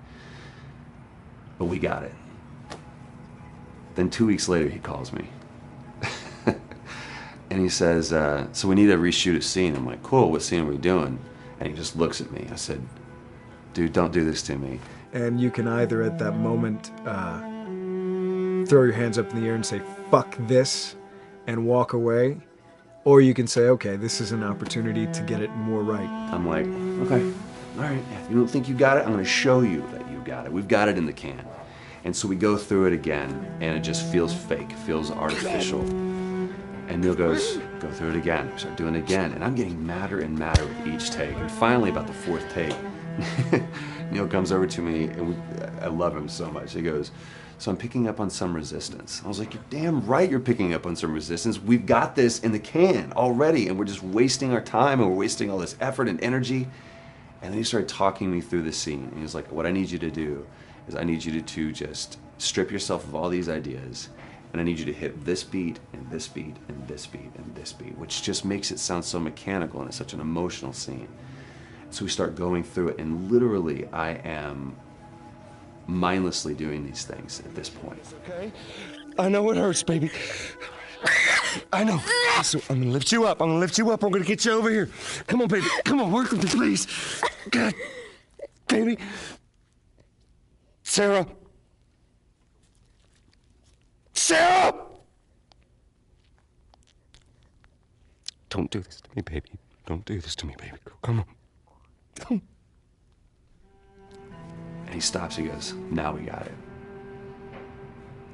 But we got it. Then 2 weeks later, he calls me. And he says, so we need to reshoot a scene. I'm like, cool, what scene are we doing? And he just looks at me. I said, dude, don't do this to me. And you can either at that moment throw your hands up in the air and say, fuck this, and walk away. Or you can say, okay, this is an opportunity to get it more right. I'm like, okay, all right. If you don't think you got it, I'm going to show you that you got it. We've got it in the can. And so we go through it again, and it just feels fake. It feels artificial. And Neil goes, go through it again. We start doing it again. And I'm getting madder and madder with each take. And finally, about the fourth take, Neil comes over to me, and I love him so much. He goes, so I'm picking up on some resistance. I was like, you're damn right you're picking up on some resistance. We've got this in the can already, and we're just wasting our time, and we're wasting all this effort and energy. And then he started talking me through the scene. And he was like, what I need you to do is I need you to just strip yourself of all these ideas, and I need you to hit this beat, and this beat, and this beat, and this beat, which just makes it sound so mechanical, and it's such an emotional scene. So we start going through it, and literally I am mindlessly doing these things at this point. Okay? I know it hurts, baby. I know. So I'm gonna lift you up. I'm gonna lift you up. I'm gonna get you over here. Come on, baby. Come on, work with me, please. God, baby. Sarah. Sarah! Don't do this to me, baby. Don't do this to me, baby. Come on. And he stops, he goes, now we got it.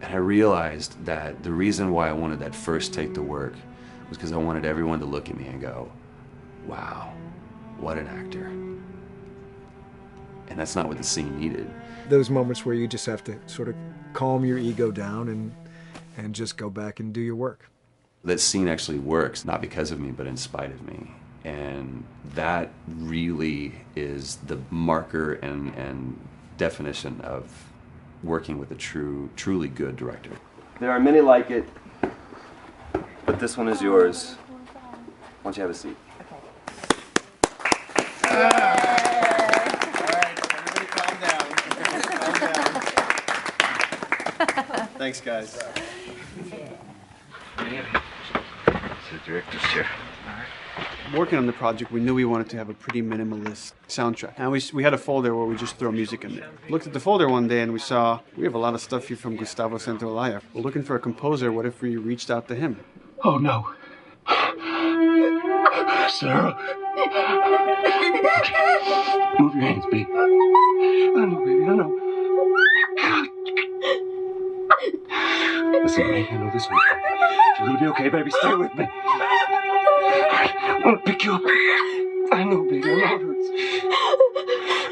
And I realized that the reason why I wanted that first take to work was because I wanted everyone to look at me and go, wow, what an actor. And that's not what the scene needed. Those moments where you just have to sort of calm your ego down and just go back and do your work. That scene actually works, not because of me, but in spite of me. And that really is the marker and definition of working with a truly good director. There are many like it, but this one is yours. Why don't you have a seat? Thanks, guys. The director's chair. Working on the project, we knew we wanted to have a pretty minimalist soundtrack. And we had a folder where we just throw music in there. Looked at the folder one day and we saw, we have a lot of stuff here from Gustavo Santaolalla. We're looking for a composer. What if we reached out to him? Oh, no. Sarah. Move your hands, baby. I know, baby, I know. Listen, baby, I know this one. You're gonna be okay, baby. Stay with me. I want to pick you up. I know, baby. I know it hurts.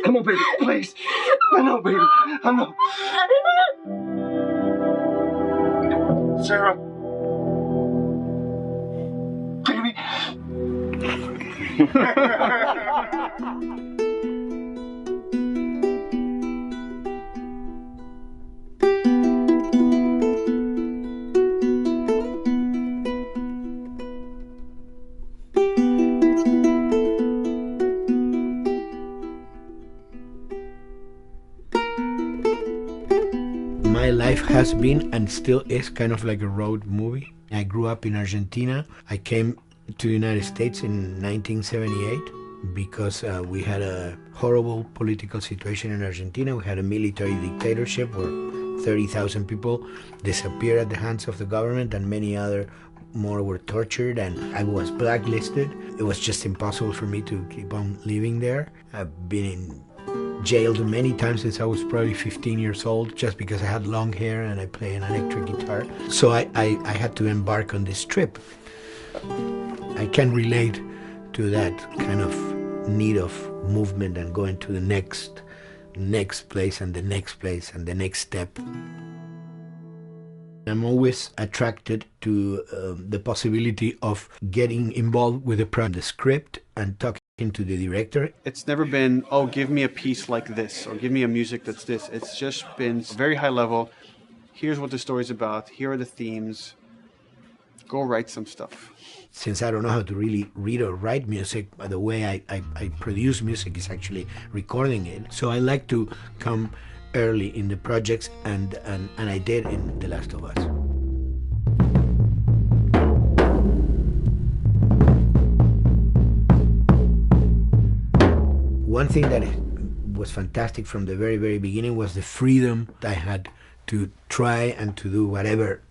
Come on, baby. Please. I know, baby. I know. Sarah. Baby. My life has been and still is kind of like a road movie. I grew up in Argentina. I came to the United States in 1978 because we had a horrible political situation in Argentina. We had a military dictatorship where 30,000 people disappeared at the hands of the government and many other more were tortured, and I was blacklisted. It was just impossible for me to keep on living there. I've been in jailed many times since I was probably 15 years old just because I had long hair and I play an electric guitar. So I had to embark on this trip. I can relate to that kind of need of movement and going to the next place and the next place and the next step. I'm always attracted to the possibility of getting involved with the script and talking to the director. It's never been, oh, give me a piece like this or give me a music that's this. It's just been very high level. Here's what the story's about. Here are the themes. Go write some stuff. Since I don't know how to really read or write music, the way I produce music is actually recording it. So I like to come early in the projects, and I did in The Last of Us. one thing that was fantastic from the very, very beginning was the freedom I had to try and to do whatever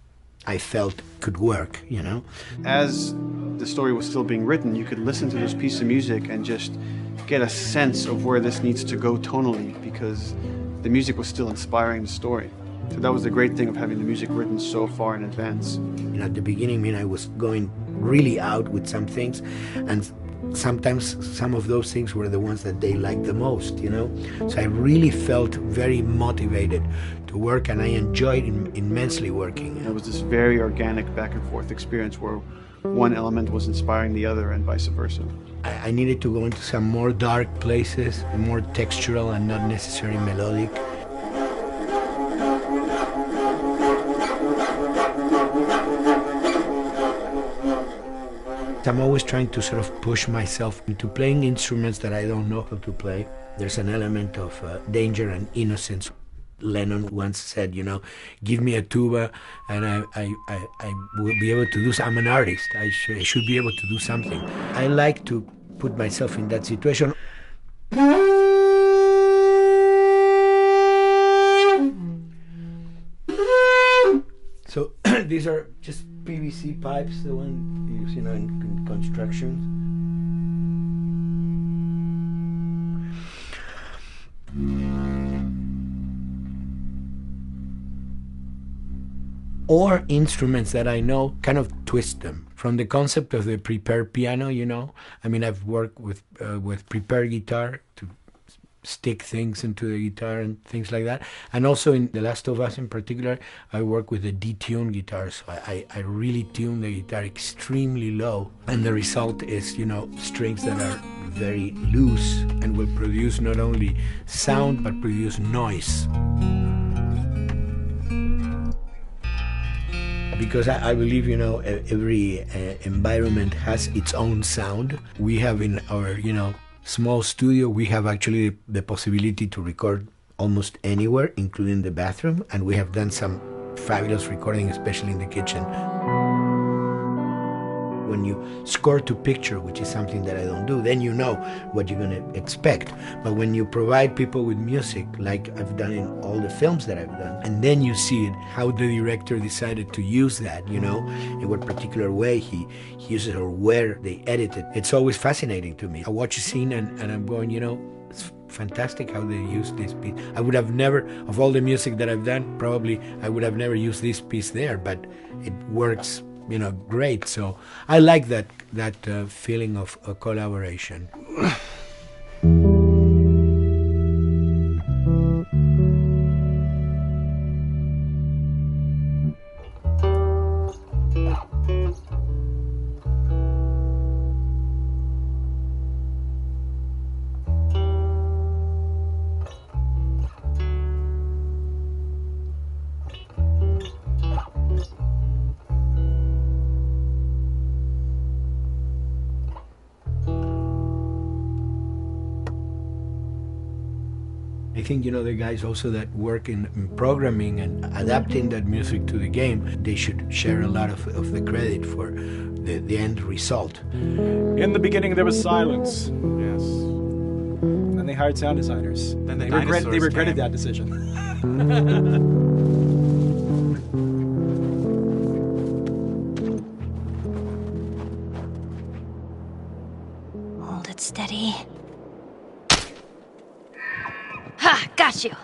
I felt could work, you know? As the story was still being written, you could listen to this piece of music and just get a sense of where this needs to go tonally, because the music was still inspiring the story. So that was the great thing of having the music written so far in advance. You know, at the beginning, I was going really out with some things, and sometimes some of those things were the ones that they liked the most, you know? So I really felt very motivated to work, and I enjoyed immensely working. It was this very organic back and forth experience where one element was inspiring the other and vice versa. I needed to go into some more dark places, more textural and not necessarily melodic. I'm always trying to sort of push myself into playing instruments that I don't know how to play. There's an element of danger and innocence. Lennon once said, you know, give me a tuba and I will be able to do I'm an artist. I should be able to do something. I like to put myself in that situation. So these are just PVC pipes, the one you use, you know, in construction. Or instruments that I know, kind of twist them. From the concept of the prepared piano, you know, I mean, I've worked with prepared guitar to stick things into the guitar and things like that. And also in The Last of Us in particular, I work with a detuned guitar. So I really tune the guitar extremely low. And the result is, you know, strings that are very loose and will produce not only sound, but produce noise. Because I believe, you know, every environment has its own sound. We have in our, you know, small studio, we have actually the possibility to record almost anywhere, including the bathroom, and we have done some fabulous recording, especially in the kitchen. When you score to picture, which is something that I don't do, then you know what you're going to expect. But when you provide people with music, like I've done in all the films that I've done, and then you see it, how the director decided to use that, you know, in what particular way he uses it or where they edit it. It's always fascinating to me. I watch a scene and I'm going, you know, it's fantastic how they use this piece. I would have never, of all the music that I've done, probably I would have never used this piece there, but it works, you know, great. So I like that feeling of a collaboration. I think, you know, the guys also that work in programming and adapting that music to the game, they should share a lot of the credit for the end result. In the beginning, there was silence. Yes. Then they hired sound designers. Then they regretted that decision. Hold it steady. Ha! Got you!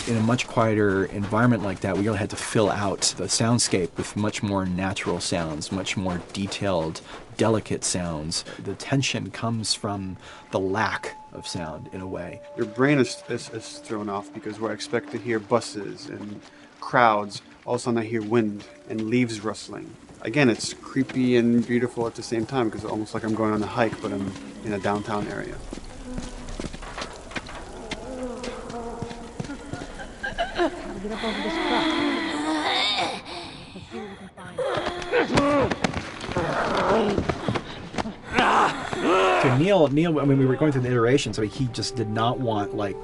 In a much quieter environment like that, we really had to fill out the soundscape with much more natural sounds, much more detailed, delicate sounds. The tension comes from the lack of sound, in a way. Your brain is thrown off because where I expect to hear buses and crowds, all of a sudden I hear wind and leaves rustling. Again, it's creepy and beautiful at the same time because it's almost like I'm going on a hike, but I'm in a downtown area. Get up over this truck. Let's see what we can find. So Neil, I mean, we were going through the iterations, so he just did not want, like,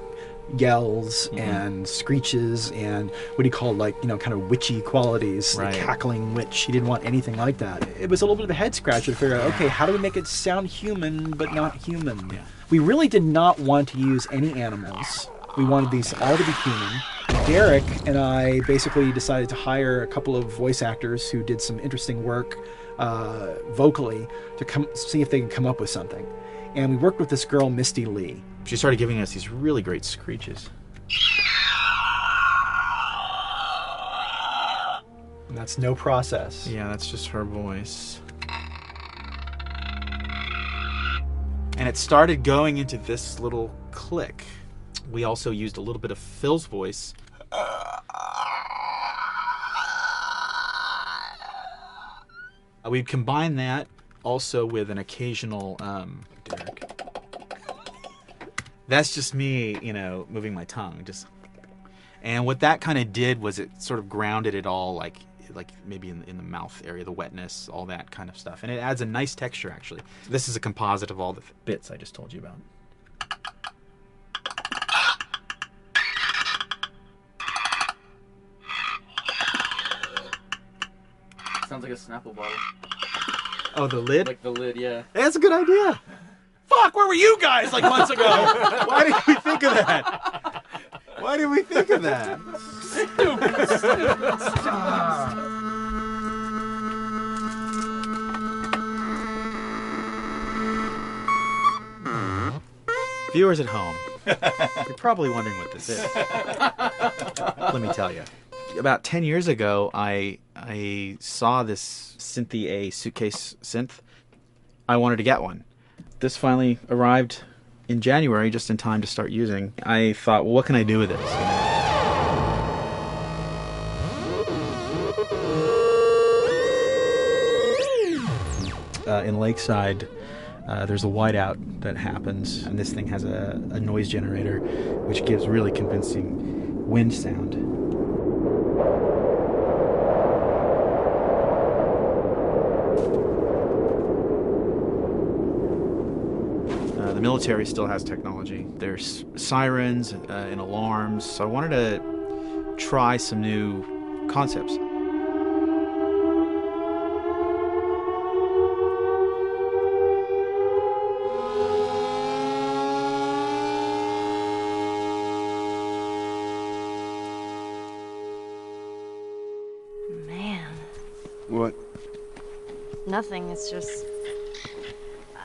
yells and screeches and what do you call, like, you know, kind of witchy qualities, Right. the cackling witch. He didn't want anything like that. It was a little bit of a head scratcher to figure out, okay, how do we make it sound human but not human? Yeah. We really did not want to use any animals. We wanted these all to be human. Derek and I basically decided to hire a couple of voice actors who did some interesting work vocally to come see if they could come up with something. And we worked with this girl, Misty Lee. She started giving us these really great screeches. And that's no process. Yeah, that's just her voice. And it started going into this little click. We also used a little bit of Phil's voice. We'd combine that also with an occasional, Derek. That's just me, you know, moving my tongue. And what that kind of did was it sort of grounded it all, like maybe in the mouth area, the wetness, all that kind of stuff. And it adds a nice texture, actually. This is a composite of all the bits I just told you about. Sounds like a Snapple bottle. Oh, the lid? Like the lid, yeah. That's a good idea. Fuck, where were you guys like months ago? Why did we think of that? Why did we think of that? Viewers at home, you're probably wondering what this is. Let me tell you. About 10 years ago, I saw this Synthie A suitcase synth. I wanted to get one. This finally arrived in January, just in time to start using. I thought, well, what can I do with this? In Lakeside, there's a whiteout that happens, and this thing has a noise generator, which gives really convincing wind sound. The military still has technology. There's sirens and alarms, so I wanted to try some new concepts. Man. What? Nothing, it's just...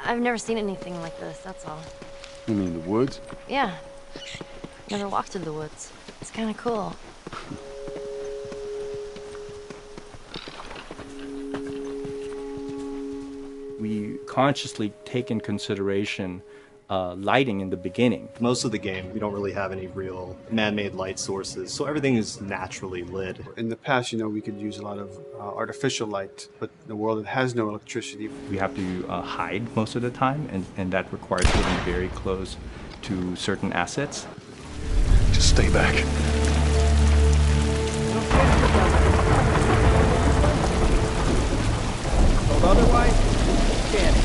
I've never seen anything like this, that's all. You mean the woods? Yeah. Never walked through the woods. It's kind of cool. We consciously take in consideration lighting in the beginning. Most of the game, we don't really have any real man-made light sources, so everything is naturally lit. In the past, you know, we could use a lot of artificial light, but in a world that has no electricity, We have to hide most of the time, and that requires getting very close to certain assets. Just stay back. Otherwise, can't.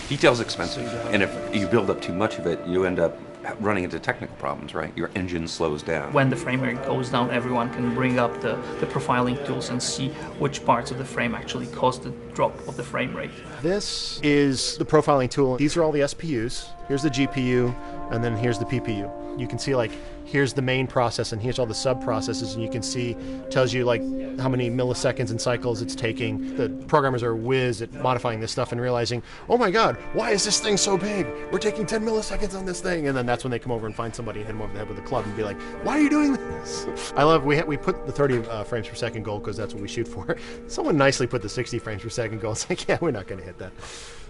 Detail's expensive, and if you build up too much of it, you end up running into technical problems, right? Your engine slows down. When the frame rate goes down, everyone can bring up the profiling tools and see which parts of the frame actually cause the drop of the frame rate. This is the profiling tool. These are all the SPUs. Here's the GPU, and then here's the PPU. You can see, like, here's the main process, and here's all the sub-processes, and you can see, tells you, like, how many milliseconds and cycles it's taking. The programmers are whiz at modifying this stuff and realizing, oh my god, why is this thing so big? We're taking 10 milliseconds on this thing. And then that's when they come over and find somebody and hit them over the head with a club and be like, why are you doing this? I love, we put the 30 frames per second goal because that's what we shoot for. Someone nicely put the 60 frames per second goal. It's like, yeah, we're not going to hit that.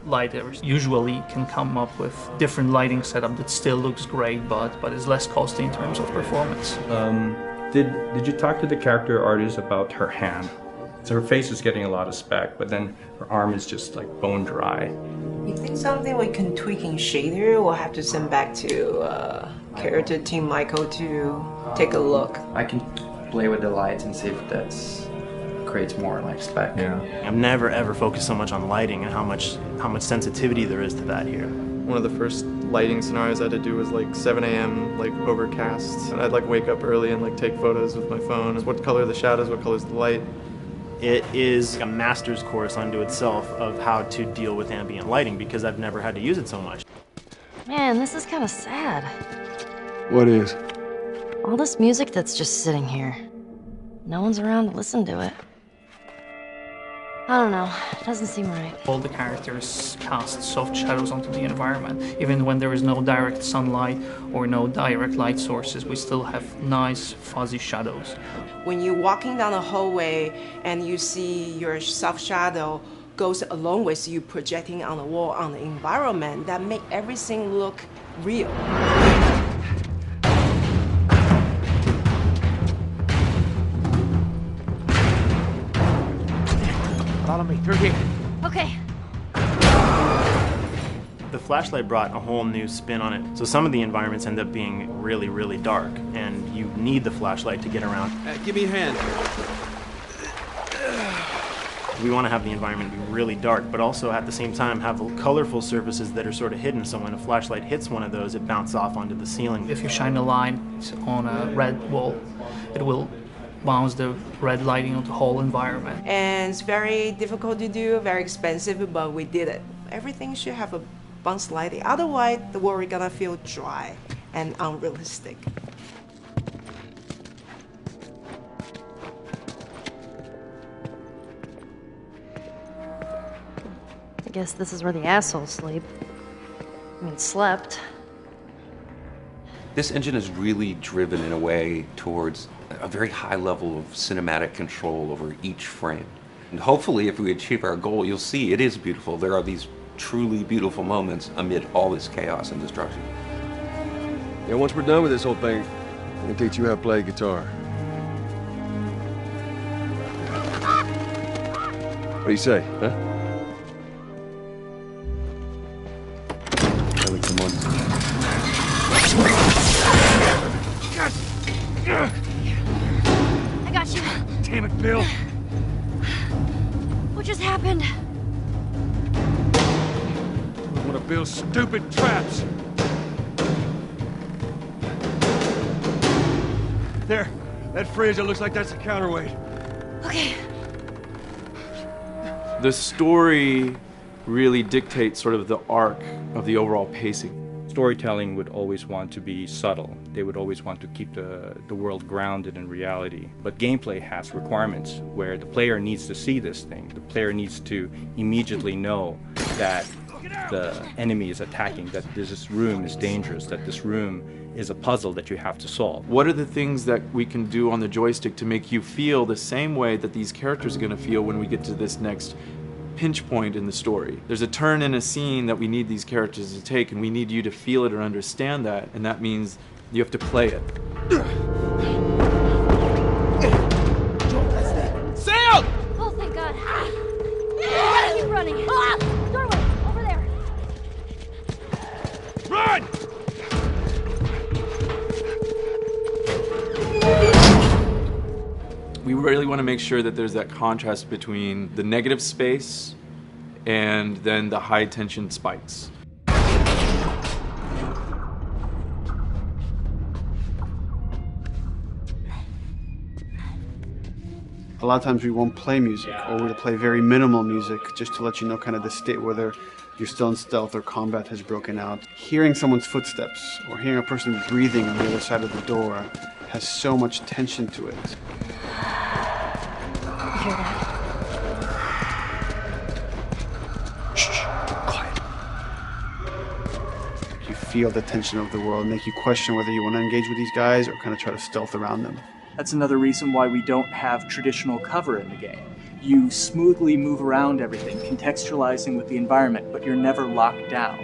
Lighters usually can come up with different lighting setup that still looks great, but is less costly in terms of performance. Did you talk to the character artist about her hand? So her face is getting a lot of spec, but then her arm is just like bone dry. You think something we can tweak in shader? We'll have to send back to character team Michael to take a look. I can play with the lights and see if that's creates more like spec. Yeah. I've never ever focused so much on lighting and how much sensitivity there is to that here. One of the first lighting scenarios I had to do was like 7 a.m. like overcast, and I'd like wake up early and like take photos with my phone. What color are the shadows? What color is the light? It is a master's course unto itself of how to deal with ambient lighting because I've never had to use it so much. Man, this is kind of sad. What is? All this music that's just sitting here. No one's around to listen to it. I don't know. It doesn't seem right. All the characters cast soft shadows onto the environment. Even when there is no direct sunlight or no direct light sources, we still have nice fuzzy shadows. When you're walking down the hallway and you see your soft shadow goes along with you projecting on the wall on the environment, that make everything look real. Follow me, through here. Okay. The flashlight brought a whole new spin on it. So some of the environments end up being really, really dark, and you need the flashlight to get around. Give me a hand. We want to have the environment be really dark, but also at the same time have colorful surfaces that are sort of hidden, so when a flashlight hits one of those, it bounces off onto the ceiling. If you shine a light on a red wall, it will bounce the red lighting on the whole environment. And it's very difficult to do, very expensive, but we did it. Everything should have a bounce lighting, otherwise the world is gonna feel dry and unrealistic. I guess this is where the assholes sleep. I mean, slept. This engine is really driven in a way towards a very high level of cinematic control over each frame. And hopefully, if we achieve our goal, you'll see it is beautiful. There are these truly beautiful moments amid all this chaos and destruction. Yeah, once we're done with this whole thing, I can teach you how to play guitar. What do you say, huh? Ellie, come on. I got you. Damn it, Bill. What just happened? One of Bill's stupid traps. There, that fridge, it looks like that's a counterweight. Okay. The story really dictates sort of the arc of the overall pacing. Storytelling would always want to be subtle. They would always want to keep the world grounded in reality. But gameplay has requirements where the player needs to see this thing. The player needs to immediately know that the enemy is attacking, that this room is dangerous, that this room is a puzzle that you have to solve. What are the things that we can do on the joystick to make you feel the same way that these characters are going to feel when we get to this next pinch point in the story? There's a turn in a scene that we need these characters to take, and we need you to feel it or understand that, and that means you have to play it. Sail! Oh, thank God. Gotta keep running. Ah! Doorway, over there. Run! We really want to make sure that there's that contrast between the negative space and then the high tension spikes. A lot of times we won't play music, or we'll play very minimal music just to let you know kind of the state, whether you're still in stealth or combat has broken out. Hearing someone's footsteps or hearing a person breathing on the other side of the door has so much tension to it. You hear that? You feel the tension of the world, make you question whether you want to engage with these guys or kind of try to stealth around them. That's another reason why we don't have traditional cover in the game. You smoothly move around everything, contextualizing with the environment, but you're never locked down.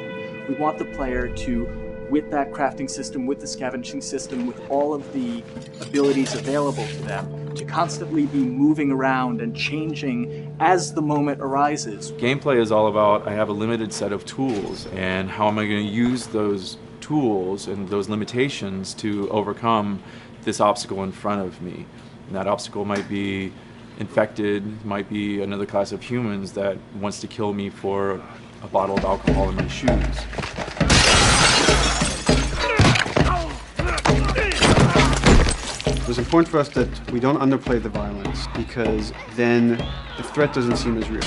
We want the player to, with that crafting system, with the scavenging system, with all of the abilities available to them, to constantly be moving around and changing as the moment arises. Gameplay is all about, I have a limited set of tools, and how am I going to use those tools and those limitations to overcome this obstacle in front of me. And that obstacle might be infected, might be another class of humans that wants to kill me for a bottle of alcohol in my shoes. It was important for us that we don't underplay the violence, because then the threat doesn't seem as real.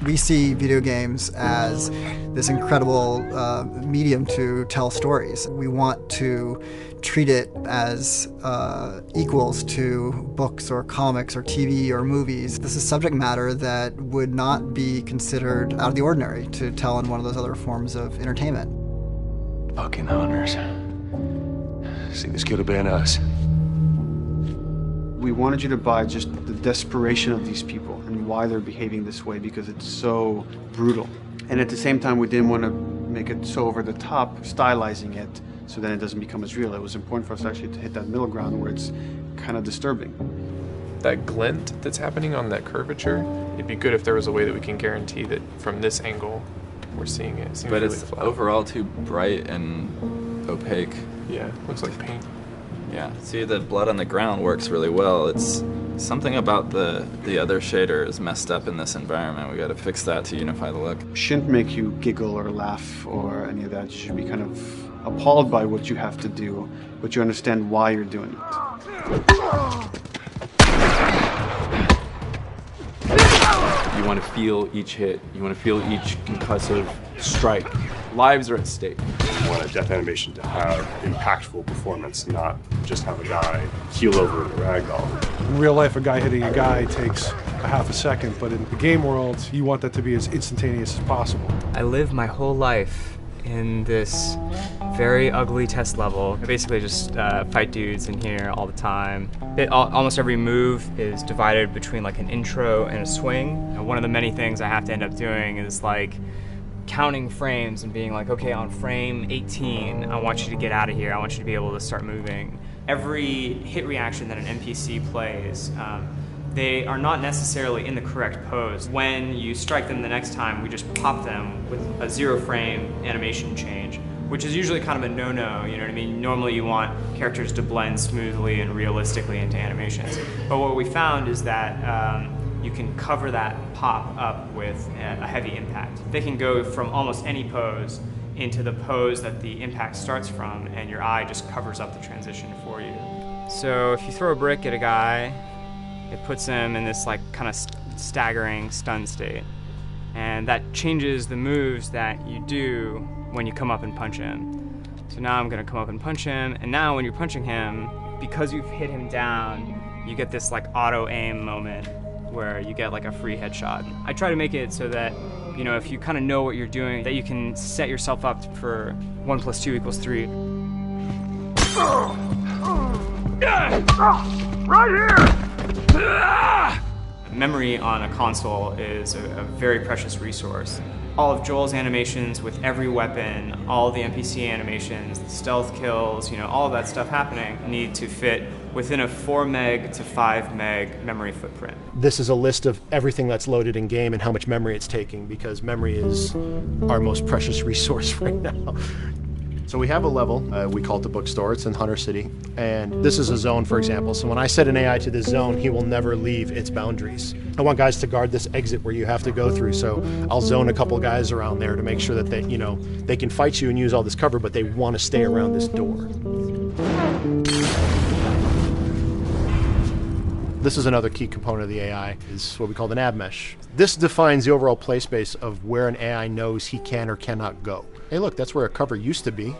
We see video games as this incredible medium to tell stories. We want to treat it as equals to books or comics or TV or movies. This is subject matter that would not be considered out of the ordinary to tell in one of those other forms of entertainment. Fucking hunters. See, this could have been us. We wanted you to buy just the desperation of these people and why they're behaving this way, because it's so brutal. And at the same time, we didn't want to make it so over the top, stylizing it, so then it doesn't become as real. It was important for us actually to hit that middle ground where it's kind of disturbing. That glint that's happening on that curvature, it'd be good if there was a way that we can guarantee that from this angle, we're seeing it. It seems but really it's flat. Overall too bright and opaque. Yeah, looks like paint. Yeah, see, the blood on the ground works really well. It's something about the other shader is messed up in this environment. We got to fix that to unify the look. Shouldn't make you giggle or laugh or any of that. You should be kind of appalled by what you have to do, but you understand why you're doing it. You want to feel each hit. You want to feel each concussive strike. Lives are at stake. You want a death animation to have impactful performance, not just have a guy keel over in a ragdoll. In real life, a guy hitting a guy takes a half a second, but in the game world, you want that to be as instantaneous as possible. I live my whole life in this very ugly test level. I basically just fight dudes in here all the time. Almost every move is divided between like an intro and a swing. And one of the many things I have to end up doing is like counting frames and being like, okay, on frame 18, I want you to get out of here. I want you to be able to start moving. Every hit reaction that an NPC plays, they are not necessarily in the correct pose. When you strike them the next time, we just pop them with a 0 frame animation change, which is usually kind of a no-no, you know what I mean? Normally you want characters to blend smoothly and realistically into animations. But what we found is that you can cover that pop up with a heavy impact. They can go from almost any pose into the pose that the impact starts from, and your eye just covers up the transition for you. So if you throw a brick at a guy, it puts him in this like kind of staggering stun state. And that changes the moves that you do when you come up and punch him. So now I'm gonna come up and punch him, and now when you're punching him, because you've hit him down, you get this like auto aim moment where you get like a free headshot. I try to make it so that, you know, if you kind of know what you're doing, that you can set yourself up for 1 + 2 = 3. Right here! Memory on a console is a very precious resource. All of Joel's animations with every weapon, all the NPC animations, the stealth kills, you know, all of that stuff happening need to fit within a 4 meg to 5 meg memory footprint. This is a list of everything that's loaded in game and how much memory it's taking, because memory is our most precious resource right now. So we have a level, we call it the bookstore, it's in Hunter City, and this is a zone, for example. So when I set an AI to this zone, he will never leave its boundaries. I want guys to guard this exit where you have to go through, so I'll zone a couple guys around there to make sure that they, you know, they can fight you and use all this cover, but they want to stay around this door. This is another key component of the AI, is what we call the nav mesh. This defines the overall play space of where an AI knows he can or cannot go. Hey look, that's where a cover used to be,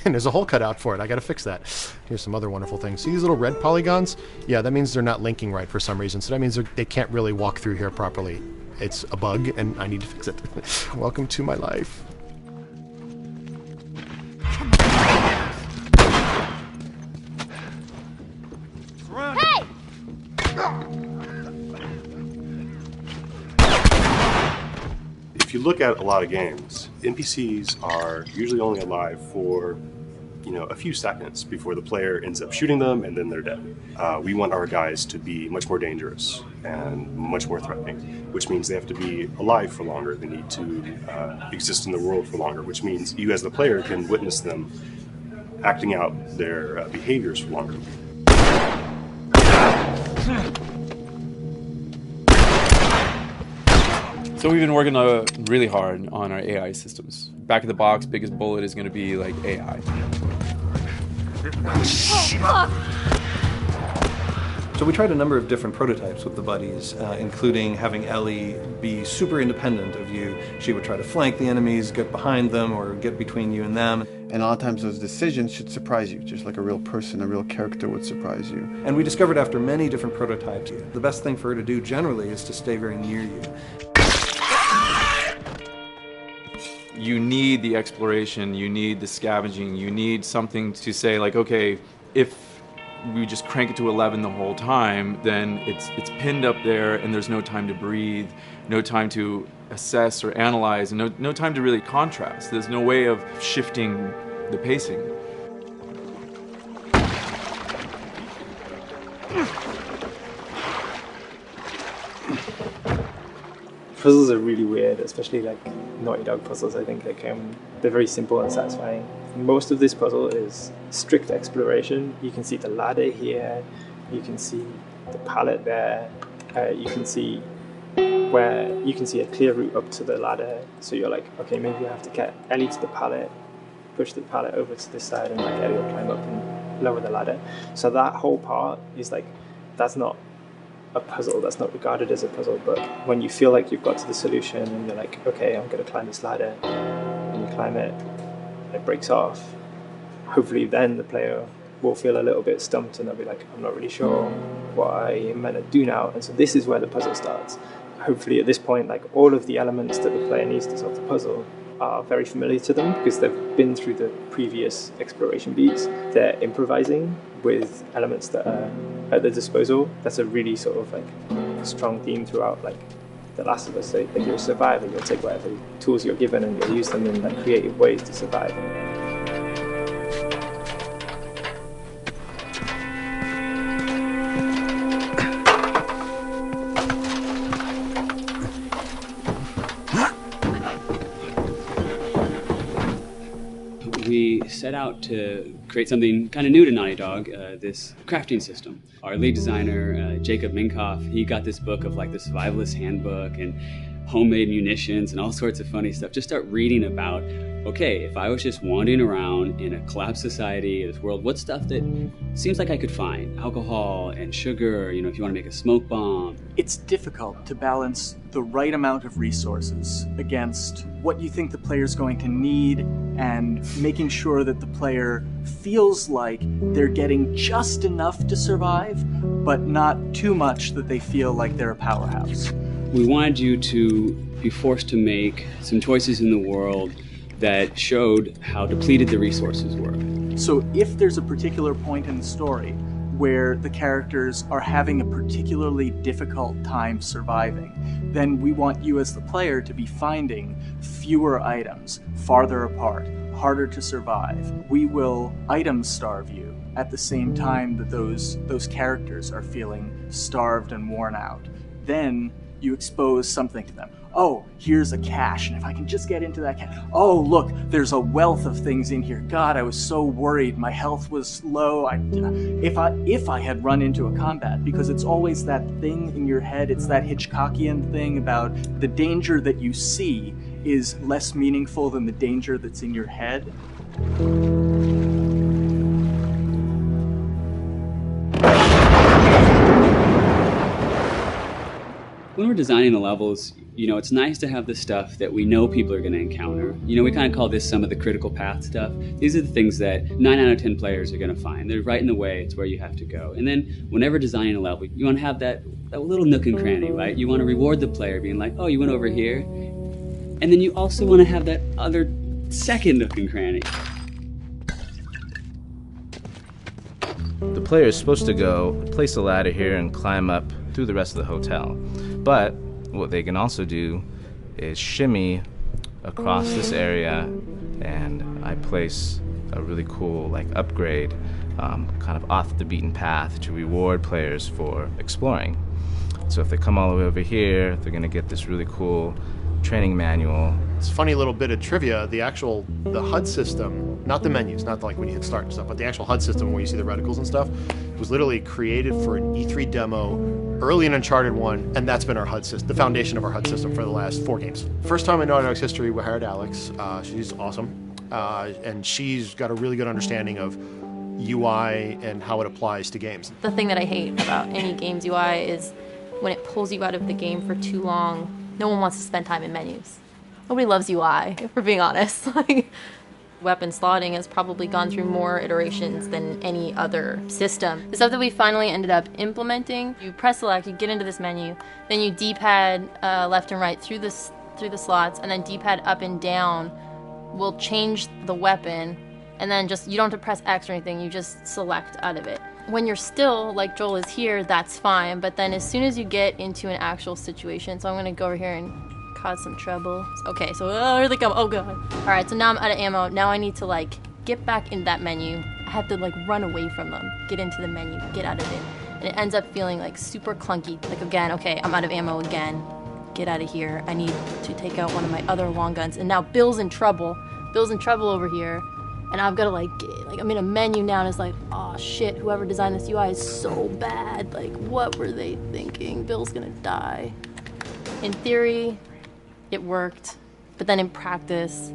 and there's a hole cut out for it. I gotta fix that. Here's some other wonderful things. See these little red polygons? Yeah, that means they're not linking right for some reason, so that means they can't really walk through here properly. It's a bug, and I need to fix it. Welcome to my life. Hey! If you look at a lot of games, NPCs are usually only alive for a few seconds before the player ends up shooting them and then they're dead. We want our guys to be much more dangerous and much more threatening, which means they have to be alive for longer. They need to exist in the world for longer, which means you as the player can witness them acting out their behaviors for longer. So we've been working really hard on our AI systems. Back of the box, biggest bullet is going to be like AI. So we tried a number of different prototypes with the buddies, including having Ellie be super independent of you. She would try to flank the enemies, get behind them, or get between you and them. And a lot of times those decisions should surprise you, just like a real person, a real character would surprise you. And we discovered after many different prototypes, the best thing for her to do generally is to stay very near you. You need the exploration, you need the scavenging, you need something to say like, okay, if we just crank it to 11 the whole time, then it's pinned up there and there's no time to breathe, no time to assess or analyze, and no time to really contrast. There's no way of shifting the pacing. Puzzles are really weird, especially like Naughty Dog puzzles. I think they're very simple and satisfying. Most of this puzzle is strict exploration. You can see the ladder here, you can see the pallet there, you can see a clear route up to the ladder. So you're like, okay, maybe I have to get Ellie to the pallet, push the pallet over to this side, and like Ellie will climb up and lower the ladder. So that whole part is like, that's not a puzzle, that's not regarded as a puzzle, but when you feel like you've got to the solution and you're like, okay, I'm going to climb this ladder, and you climb it, and it breaks off, hopefully then the player will feel a little bit stumped and they'll be like, I'm not really sure what I'm meant to do now, and so this is where the puzzle starts. Hopefully at this point, like all of the elements that the player needs to solve the puzzle are very familiar to them because they've been through the previous exploration beats. They're improvising with elements that are at their disposal. That's a really sort of like strong theme throughout like The Last of Us. So like you're a survivor, you'll take whatever tools you're given and you'll use them in like creative ways to survive. We set out to create something kind of new to Naughty Dog, this crafting system. Our lead designer, Jacob Minkoff, he got this book of like the survivalist handbook and homemade munitions and all sorts of funny stuff. Just start reading about, okay, if I was just wandering around in a collapsed society, this world, what stuff that seems like I could find? Alcohol and sugar, if you want to make a smoke bomb. It's difficult to balance the right amount of resources against what you think the player's going to need and making sure that the player feels like they're getting just enough to survive, but not too much that they feel like they're a powerhouse. We wanted you to be forced to make some choices in the world that showed how depleted the resources were. So if there's a particular point in the story where the characters are having a particularly difficult time surviving, then we want you as the player to be finding fewer items, farther apart, harder to survive. We will item starve you at the same time that those characters are feeling starved and worn out. Then you expose something to them. Oh, here's a cache, and if I can just get into that cache. Oh, look, there's a wealth of things in here. God, I was so worried. My health was low. If I had run into a combat, because it's always that thing in your head, it's that Hitchcockian thing about the danger that you see is less meaningful than the danger that's in your head. When we're designing the levels, it's nice to have the stuff that we know people are going to encounter. We kind of call this some of the critical path stuff. These are the things that 9 out of 10 players are going to find. They're right in the way. It's where you have to go. And then whenever designing a level, you want to have that little nook and cranny, right? You want to reward the player being like, oh, you went over here. And then you also want to have that other second nook and cranny. The player is supposed to go place a ladder here and climb up through the rest of the hotel. But what they can also do is shimmy across this area, and I place a really cool like upgrade, kind of off the beaten path to reward players for exploring. So if they come all the way over here, they're going to get this really cool training manual. It's a funny little bit of trivia. The HUD system, not the menus, not like when you hit start and stuff, but the actual HUD system where you see the reticles and stuff, was literally created for an E3 demo early in Uncharted 1, and that's been our HUD system, the foundation of our HUD system for the last 4 games. First time in Naughty Dog's history, we hired Alex. She's awesome, and she's got a really good understanding of UI and how it applies to games. The thing that I hate about any game's UI is when it pulls you out of the game for too long. No one wants to spend time in menus. Nobody loves UI, if we're being honest. Like, weapon slotting has probably gone through more iterations than any other system. The stuff that we finally ended up implementing, you press select, you get into this menu, then you D-pad left and right through the slots, and then D-pad up and down will change the weapon, and then just, you don't have to press X or anything, you just select out of it. When you're still, like Joel is here, that's fine, but then as soon as you get into an actual situation, so I'm gonna go over here and cause some trouble. Okay, so here they come, oh god. Alright, so now I'm out of ammo, now I need to like, get back in that menu. I have to like run away from them, get into the menu, get out of it. And it ends up feeling like super clunky, like again, okay, I'm out of ammo again. Get out of here, I need to take out one of my other long guns, and now Bill's in trouble. Bill's in trouble over here. And I've got to like I'm in a menu now and it's like, oh shit, whoever designed this UI is so bad. Like, what were they thinking? Bill's gonna die. In theory, it worked, but then in practice,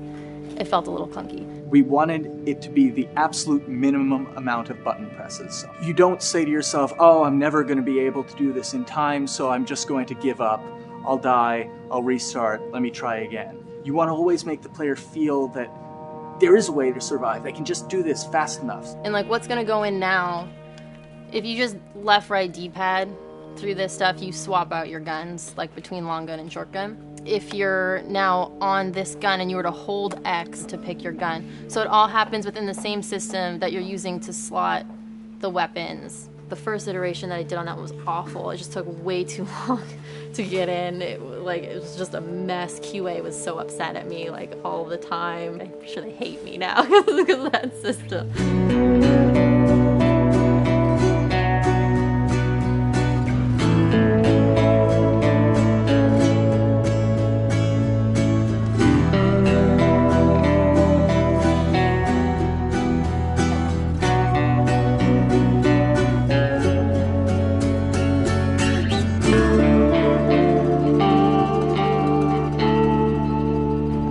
it felt a little clunky. We wanted it to be the absolute minimum amount of button presses. You don't say to yourself, oh, I'm never gonna be able to do this in time, so I'm just going to give up. I'll die, I'll restart, let me try again. You want to always make the player feel that there is a way to survive. They can just do this fast enough. And like what's gonna go in now, if you just left, right, D-pad through this stuff, you swap out your guns, like between long gun and short gun. If you're now on this gun and you were to hold X to pick your gun. So it all happens within the same system that you're using to slot the weapons. The first iteration that I did on that was awful. It just took way too long to get in. It was just a mess. QA was so upset at me like all the time. I'm sure they hate me now because of that system.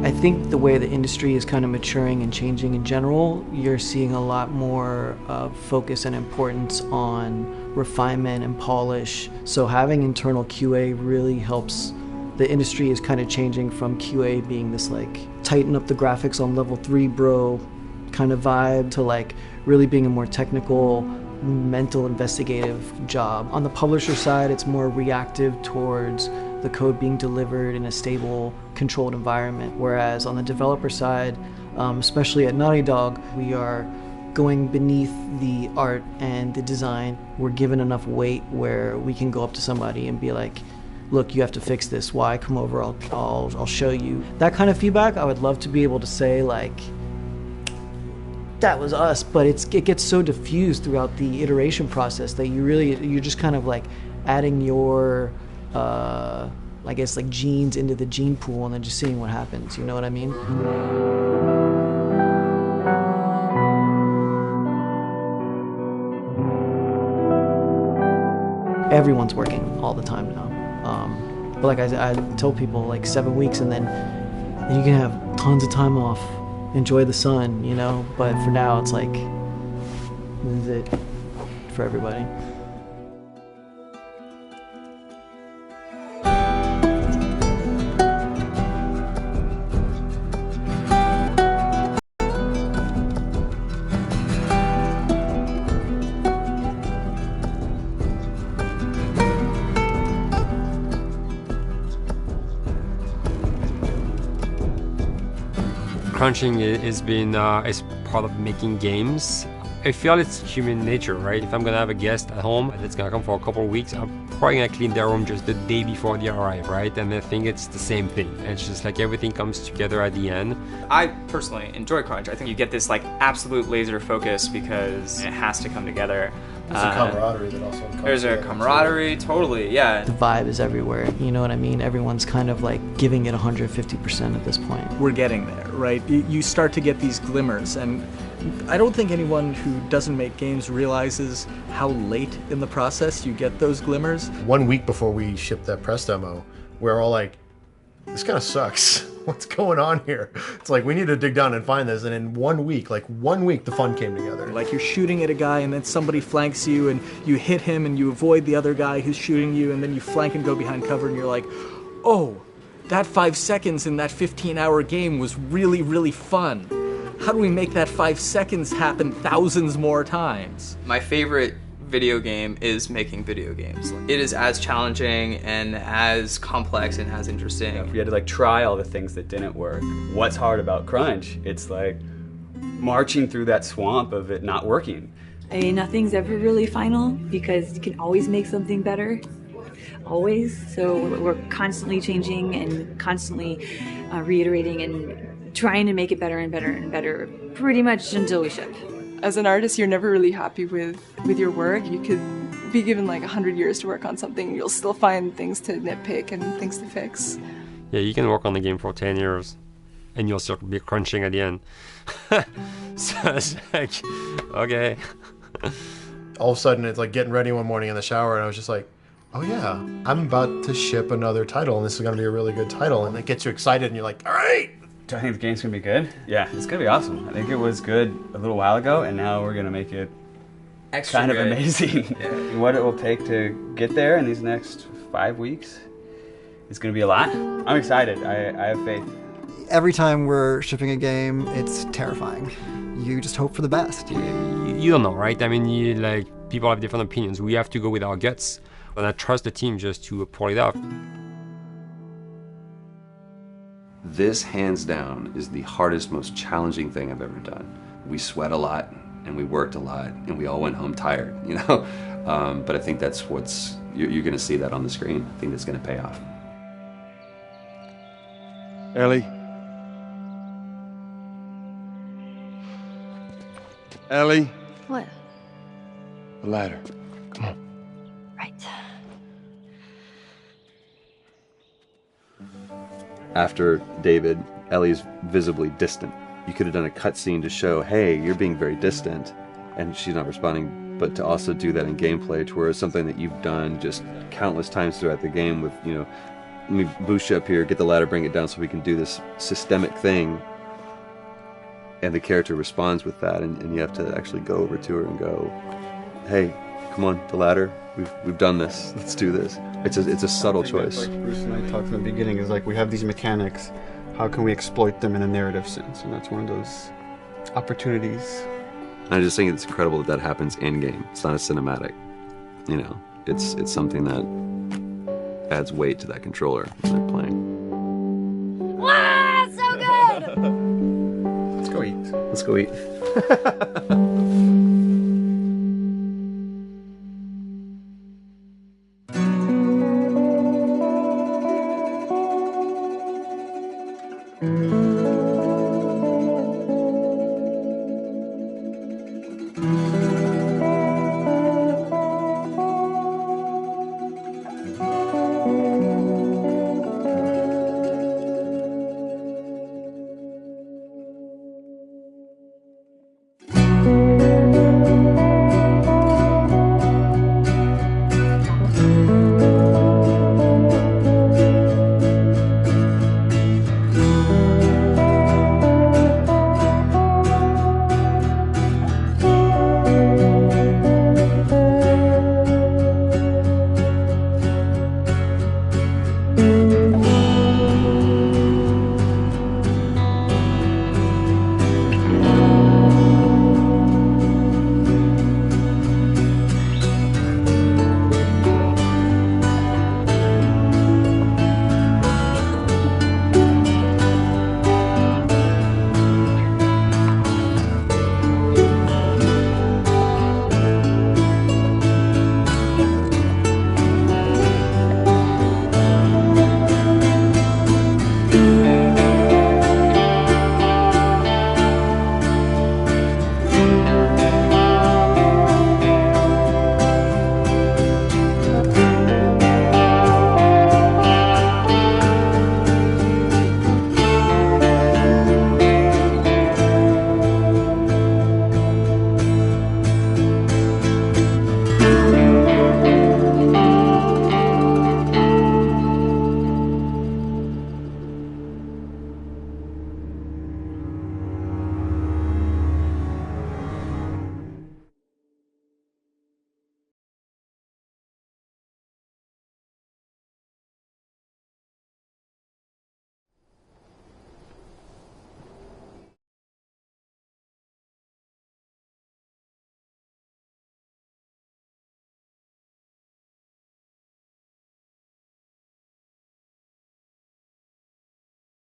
I think the way the industry is kind of maturing and changing in general, you're seeing a lot more focus and importance on refinement and polish. So having internal QA really helps. The industry is kind of changing from QA being this like tighten up the graphics on level 3 bro kind of vibe to like really being a more technical, mental, investigative job. On the publisher side, it's more reactive towards the code being delivered in a stable, controlled environment. Whereas on the developer side, especially at Naughty Dog, we are going beneath the art and the design. We're given enough weight where we can go up to somebody and be like, look, you have to fix this. Why? Come over, I'll show you. That kind of feedback, I would love to be able to say like, that was us, but it gets so diffused throughout the iteration process that you're just kind of like adding your I guess like genes into the gene pool and then just seeing what happens, you know what I mean? Everyone's working all the time now. But like I tell people, like 7 weeks and then you can have tons of time off, enjoy the sun, you know? But for now it's like, this is it for everybody. Crunching has been is part of making games. I feel it's human nature, right? If I'm gonna have a guest at home that's gonna come for a couple of weeks, I'm probably gonna clean their room just the day before they arrive, right? And they think it's the same thing. It's just like everything comes together at the end. I personally enjoy crunch. I think you get this like absolute laser focus because it has to come together. There's a camaraderie that also comes There's a camaraderie, totally, yeah. The vibe is everywhere, you know what I mean? Everyone's kind of like giving it 150% at this point. We're getting there, right? You start to get these glimmers, and I don't think anyone who doesn't make games realizes how late in the process you get those glimmers. 1 week before we shipped that press demo, we're all like, this kind of sucks. What's going on here? It's like, we need to dig down and find this. And in 1 week, the fun came together. Like you're shooting at a guy and then somebody flanks you and you hit him and you avoid the other guy who's shooting you, and then you flank and go behind cover and you're like, oh, that 5 seconds in that 15-hour game was really, really fun. How do we make that 5 seconds happen thousands more times? My favorite video game is making video games. It is as challenging and as complex and as interesting. If we had to like try all the things that didn't work, what's hard about crunch? It's like marching through that swamp of it not working. I mean, nothing's ever really final because you can always make something better. Always. So we're constantly changing and constantly reiterating and trying to make it better and better and better pretty much until we ship. As an artist, you're never really happy with your work. You could be given like 100 years to work on something, you'll still find things to nitpick and things to fix. Yeah, you can work on the game for 10 years and you'll still be crunching at the end. So it's like, okay. All of a sudden, it's like getting ready one morning in the shower, and I was just like, oh yeah, I'm about to ship another title, and this is going to be a really good title, and it gets you excited, and you're like, all right! Do I think the game's gonna be good? Yeah, it's gonna be awesome. I think it was good a little while ago, and now we're gonna make it extra kind of good. amazing. Yeah. What it will take to get there in these next 5 weeks is gonna be a lot. I'm excited. I have faith. Every time we're shipping a game, it's terrifying. You just hope for the best. You don't know, right? I mean, people have different opinions. We have to go with our guts, and I trust the team just to pull it off. This, hands down, is the hardest, most challenging thing I've ever done. We sweat a lot, and we worked a lot, and we all went home tired, you know? But I think that's you're gonna see that on the screen. I think that's gonna pay off. Ellie? Ellie? What? The ladder. Come on. Right. After David, Ellie's visibly distant. You could have done a cutscene to show, hey, you're being very distant, and she's not responding, but to also do that in gameplay to where it's something that you've done just countless times throughout the game with, you know, let me boost you up here, get the ladder, bring it down so we can do this systemic thing, and the character responds with that, and you have to actually go over to her and go, hey, come on, the ladder, we've done this, let's do this. It's a subtle choice. Like Bruce and I talked in the beginning, is like we have these mechanics, how can we exploit them in a narrative sense? And that's one of those opportunities. I just think it's incredible that happens in-game. It's not a cinematic. You know, it's something that adds weight to that controller when they're playing. Wow, so good! Let's go eat. Let's go eat.